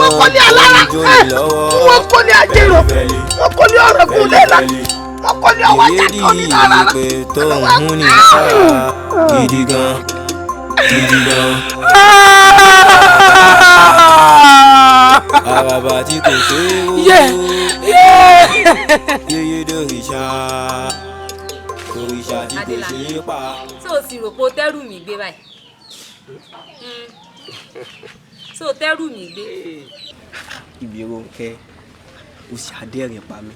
wọ́n kọ́ ní alára wọ́n kọ́ ní ajérò wọ́n kọ́ ní ọ̀rẹ́kùn lẹ́la wọ́n kọ́ ní ọwọ́ ajá kan ní lára. gidi gan. Àràbà tí kò ṣe é wò. Yéyé dòrìṣà òrìṣà tí kò ṣe é pa. Ṣé o sì rò pé o tẹ́rù mi gbé báyìí? Ṣé o tẹ́rù mi gbé? Ìbírò kẹ o sì adẹ́rìn pa mi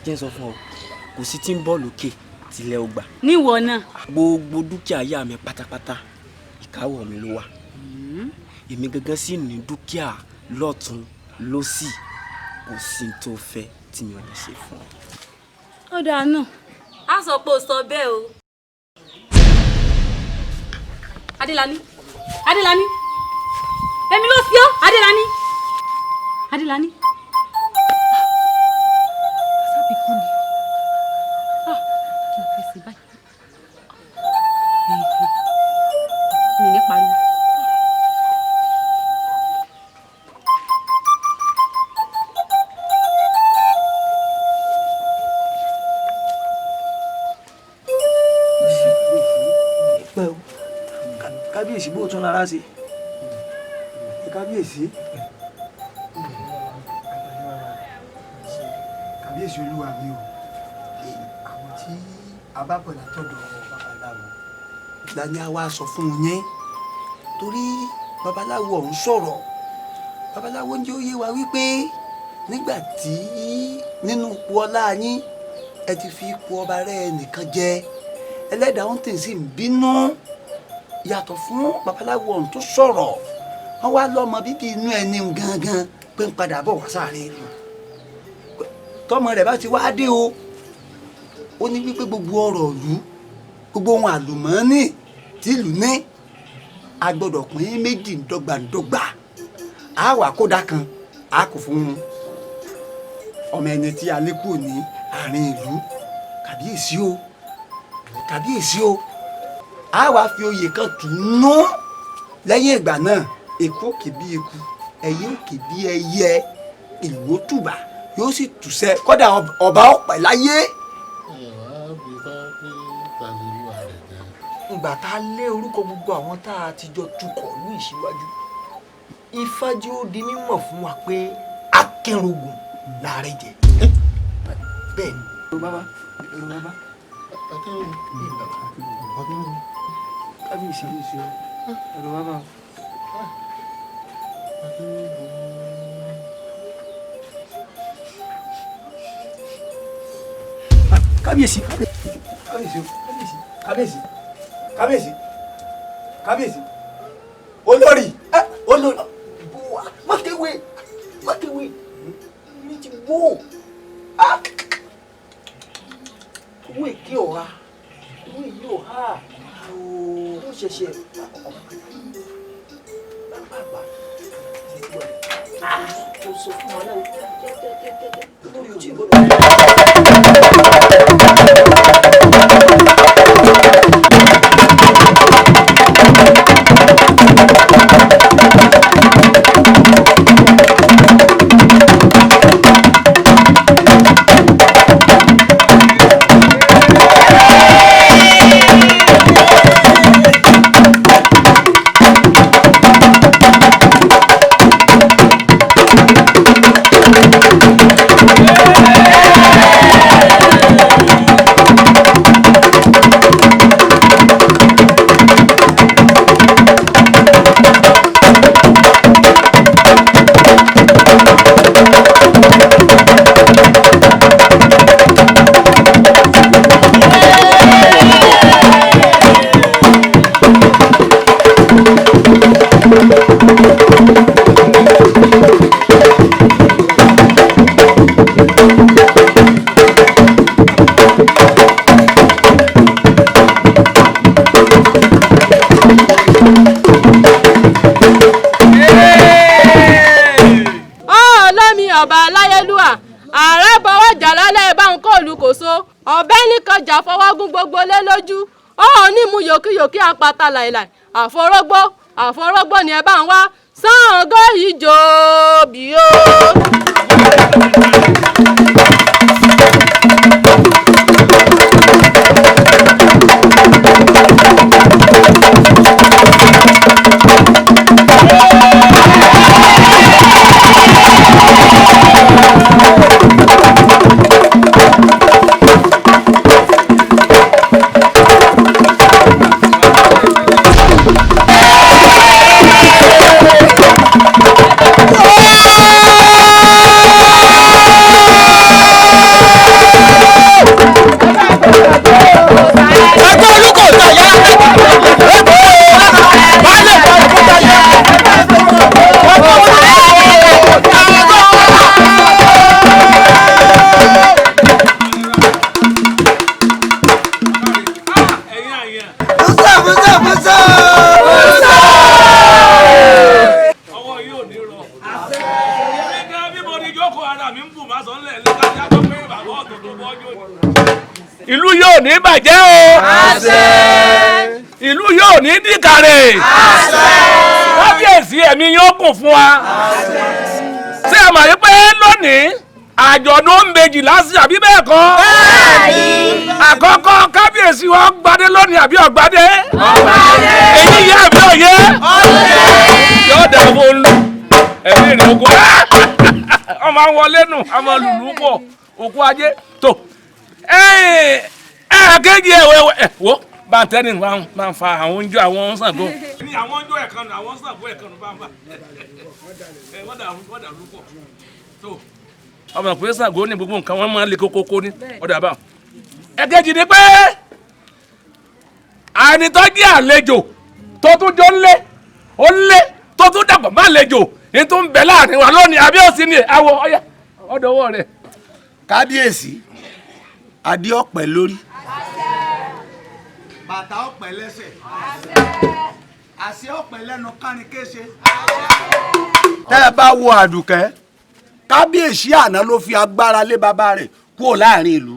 jẹ́ sọ fún ọ kò sí tí ń bọ̀ lókè tilẹ̀ ó gbà. Níwọ náà. Gbogbo dúkìá ìyá mi pátápátá ìkáwọ́ mi ló wà èmi gangan sì ní dúkìá lọ́tún lósì kò sí tó fẹ́ tí mi ò lè ṣe fún ọ. Ó dáa náà a sọ pé o sọ bẹ́ẹ̀ o. Adélani Adélani èmi ló fi ọ́ Adélani Adélani. Sábì kú ni kí n fèsì báyìí mi ní pariwo. kábíyèsí bó tún lára ṣe kábíyèsí kábíyèsí olúwa mi o àwọn tí a bá pọ̀ látọ̀dọ̀ babaláwo la ni a wá sọ fún un yẹn torí babaláwo ọ̀hún sọ̀rọ̀ babaláwo ń jẹ́ ó yé wa wípé nígbà tí nínú ipò ọlá yín ẹ ti fi ipò ọba rẹ̀ nìkan jẹ ẹlẹ́dàá ń tẹ̀ sí ń bínú yàtọ̀ fún babaláwo ọ̀hún tó sọ̀rọ̀ wọ́n wá lọ́mọ bíbí inú ẹni gangan pé ń padà bọ̀ wá sáré ìlú tọmọ rẹ̀ bá ti wá dé o ó ní wípé gbogbo ọrọ̀ ìlú gbogbo ohun àlùmọ́ọ́nì tí ìlú ní a gbọ́dọ̀ pín méjì dọ́gbandọ́gba a wà kódà kan a kò fún ọmọ ẹni tí a lé kúrò ní àárín ìlú kàbíyèsí o kàbíyèsí o a wá fi oyè kan tù ú nú lẹ́yìn ìgbà náà èkó òkè bí eku ẹyẹ òkè bí ẹyẹ ìlú ó tùbà yóò sì tùsẹ̀ kódà ọba ọ̀pẹ̀ láyé. ìgbà tá a lé orúkọ gbogbo àwọn tá a ti jọ tukọ̀ ní ìṣíwájú Ifá jẹ́ ó di mímọ̀ fún wa pé akẹ́rùgùn láàrẹ jẹ bẹ́ẹ̀ ni. bàbá kábíyèsí ẹ̀rọ bàbá. kábíyèsí kábíyèsí kábíyèsí olórí olórí mákèwé ní ti wó owó èké ọ̀ha owó èyí ọ̀ha ló ṣẹ̀ṣẹ̀ ọba aláyélúwà ààrẹ bọwọ́ jà lálẹ́ bá ń kó olùkóso ọ̀bẹ nìkan jà fọwọ́gún gbogbo lé lójú ó ní mú yòkíyòkí apata láìláì àforógbó ni ẹ bá ń wá Ṣàngó ìjò bí ó. ìlú yóò ní bàjẹ́ o. àṣẹ. ìlú yóò ní dìkàrè. àṣẹ. kábíyèsí ẹ̀mí yóò kún fún wa. àṣẹ. ṣé ẹ mọ̀ yí pé lónìí àjọ̀dún méjì lásìkò àbí bẹ́ẹ̀ kọ́. bẹ́ẹ̀ni. àkọ́kọ́ kábíyèsí wọn gbadé lónìí àbí ọ̀gbadé. ọ̀gbadé. èyí yẹ àbí òye. ọ̀yẹ́. yóò dà fún olú ẹ̀mí ìrìn ogun. ọmọ wọlé nù ọmọ lùlù pọ̀ òkú ajé tó. Kejì ẹ̀wẹ̀ wo bàtẹ́ni máa ń fa àwọn oúnjẹ àwọn Ṣàngó. ní àwọn oúnjẹ ẹ̀kan àwọn Ṣàngó ẹ̀kan bá ń bá wọ́n dà lúpọ̀ tó ọmọ ìpínlẹ̀ Ṣàngó ní gbogbo nǹkan wọn máa ń le kókókó ní ọ̀dà bá. ẹ̀kejì ni pé ànitọ́jú àlejò tó tún jọ ńlé tó tún dàgbà má àlejò ní tó ń bẹ láàrin wa lónìí àbí òsì ni àwọ̀ ọ̀yà ọ̀dọ̀wọ́ rẹ̀. kábíyèsí adé ọ̀pẹ lórí. bàtà ọ̀pẹ lẹ́sẹ̀. àṣẹ ọ̀pẹ lẹ́nu kánni kése. tẹ́ ẹ bá wo àdùkẹ́ kábíyèsí àná ló fi agbára lé bàbá rẹ̀ kúrò láàrin ìlú.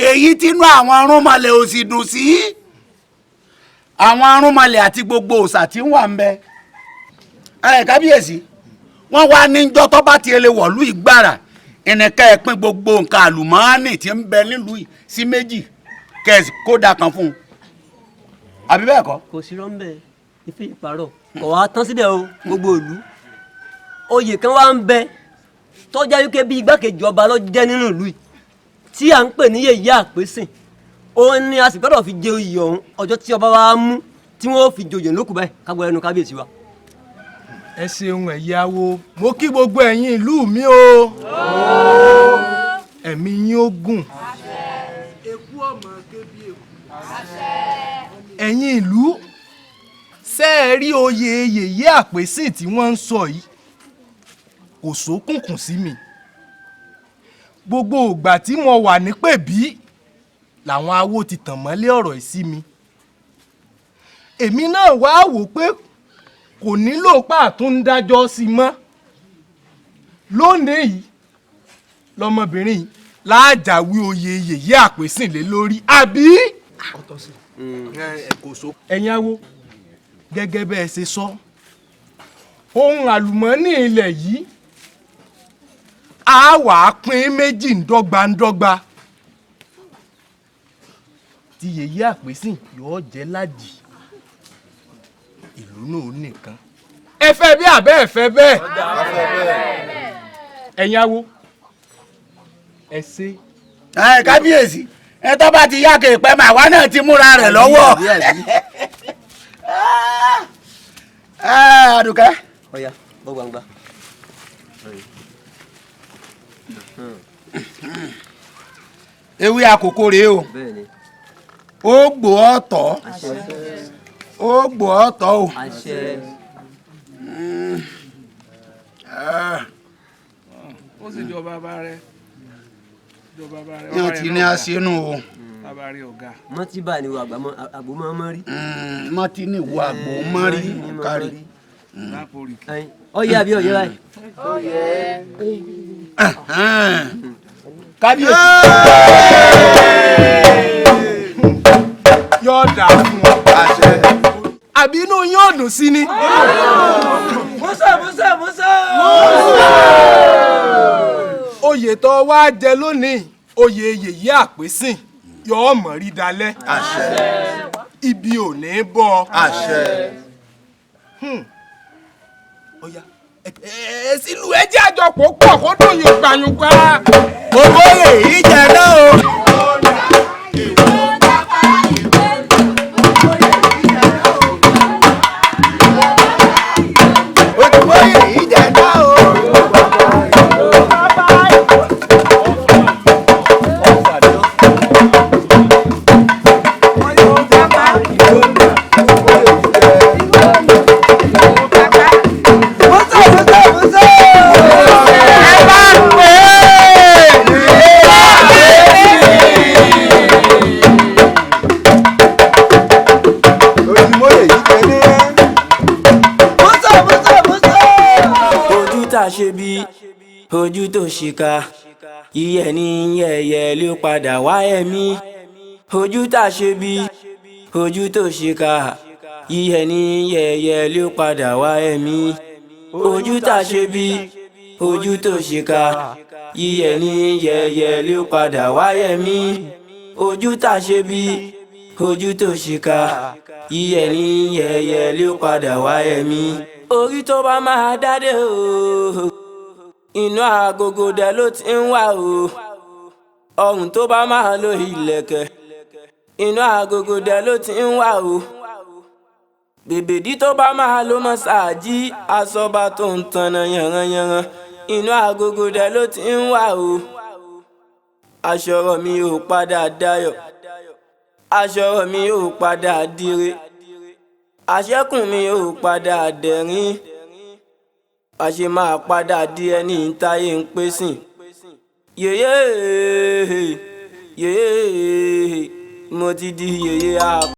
èyí tínú àwọn arúnmalẹ̀ ò sì dùn sí. àwọn arúnmalẹ̀ àti gbogbo òòṣà tí ń wà ń bẹ. kábíyèsí wọ́n wá níjọ́ tó bá tiẹ̀ lè wọ̀lú ìgbára ẹnìkan ẹ pín gbogbo nǹkan àlùmọ́ọ́nì tí ń bẹ nílùú yìí sí méjì kẹ́sì kódà kan fún un àbí bẹ́ẹ̀ kọ́. kò sí rọ́ńbẹ́ ìfi ìpàrọ̀ kò wá tán síbẹ̀ o gbogbo ìlú oyè kan wá ń bẹ tọ́jà wípé bí igbákejì ọba ló jẹ́ nínú ìlú yìí tí à ń pè ní yèyé àpèsìn òun ni a sì gbọ́dọ̀ fi jẹ oyè ọ̀hún ọjọ́ tí ọba wa mú tí wọ́n fi joyè lókùn báyìí kágbọ́ ẹnu kábíyèsí wa. ẹ ṣeun ẹ̀yáwó mo kí gbogbo ẹ̀yin ìlú mi o ẹ̀mí yín ó gùn eku ọmọ kébi eku. ẹ̀yin ìlú ṣé ẹ rí oyè yèyé àpèsìn tí wọ́n ń sọ yìí kò sókùnkùn sí mi gbogbo ìgbà tí mo wà ní pèbí làwọn awo ti tàn mọ́lé ọ̀rọ̀ yìí sí mi èmi náà wá wò pé kò nílò pàtó ń dájọ́ sí mọ́ lónìí yìí lọmọbìnrin yìí láàjàwé oyè yèyé àpèsìn lé lórí àbí. ẹ̀yin awo gẹ́gẹ́ bẹ́ẹ̀ ṣe sọ ohun àlùmọ́ọ́nì ilẹ̀ yìí á wà á pín méjì ńdọ́gba tí yèyé àpèsìn yóò jẹ́ ládì ìlú náà nìkan. ẹ fẹ́ bí àbẹ́ ẹ fẹ́ bẹ́ẹ̀ ẹ̀yin awo ẹ ṣe. kábíyèsí ẹ tó bá ti yá kéèpẹ́ mà wá náà ti múra rẹ̀ lọ́wọ́. Àdùkẹ́. ọ̀ya bọ́ gbangba. ewé àkókò rèé o ó gbò ọ́ tọ́ ó gbò ọ́ tọ́ o. ó sì jọ bàbá rẹ. yóò ti ní aṣínú o. bàbá rẹ ọ̀gá. mọ́tí bá ní wo àgbò máa mọ́ rí. mọ́tí ní wo àgbò mọ́ rí kárí. ọyẹ àbí ọyẹ báyìí. kábíyèsí. yóò dà fún ọ. àbí inú yóò dùn sí ni. Musa. oyè tó wá jẹ lónìí oyè yèyé àpèsìn yóò mọ̀ rí dalẹ̀. ibi ò ní bọ́. ọ̀ya sílùú ẹjẹ́ àjọpọ̀ pọ̀ kó dùn yín gbàyùngbà. gbogbo èyí jẹ náà o. ojú tó ṣìkà yíyẹ ní yẹ̀yẹ́ ló padà wá ẹ̀mí ojú tá a ṣe bí ojú tó ṣìkà yíyẹ ní yẹ̀yẹ́ ló padà wá ẹ̀mí ojú tá a ṣe bí ojú tó ṣìkà yíyẹ ní yẹ̀yẹ́ ló padà wá ẹ̀mí ojú tá a ṣe bí ojú tó ṣìkà yíyẹ ní yẹ̀yẹ́ ló padà wá ẹ̀mí orí tó bá máa dádé o. inú agogo dẹ ló ti ń wá o ọrùn tó bá máa lo ìlẹ̀kẹ̀ inú agogo dẹ ló ti ń wá o bèbèdí tó bá máa lo mọ́sáàjì asọ́ba tó ń tanná yanranyanran inú agogo dẹ ló ti ń wá o aṣọ̀rọ̀ mi ò padà dayọ̀ aṣọ̀rọ̀ mi ò padà dire àṣẹ́kùn mi ò padà dẹ̀rín a ṣe máa padà di ẹni táyé ń pè sìn yèyé mo ti di yèyé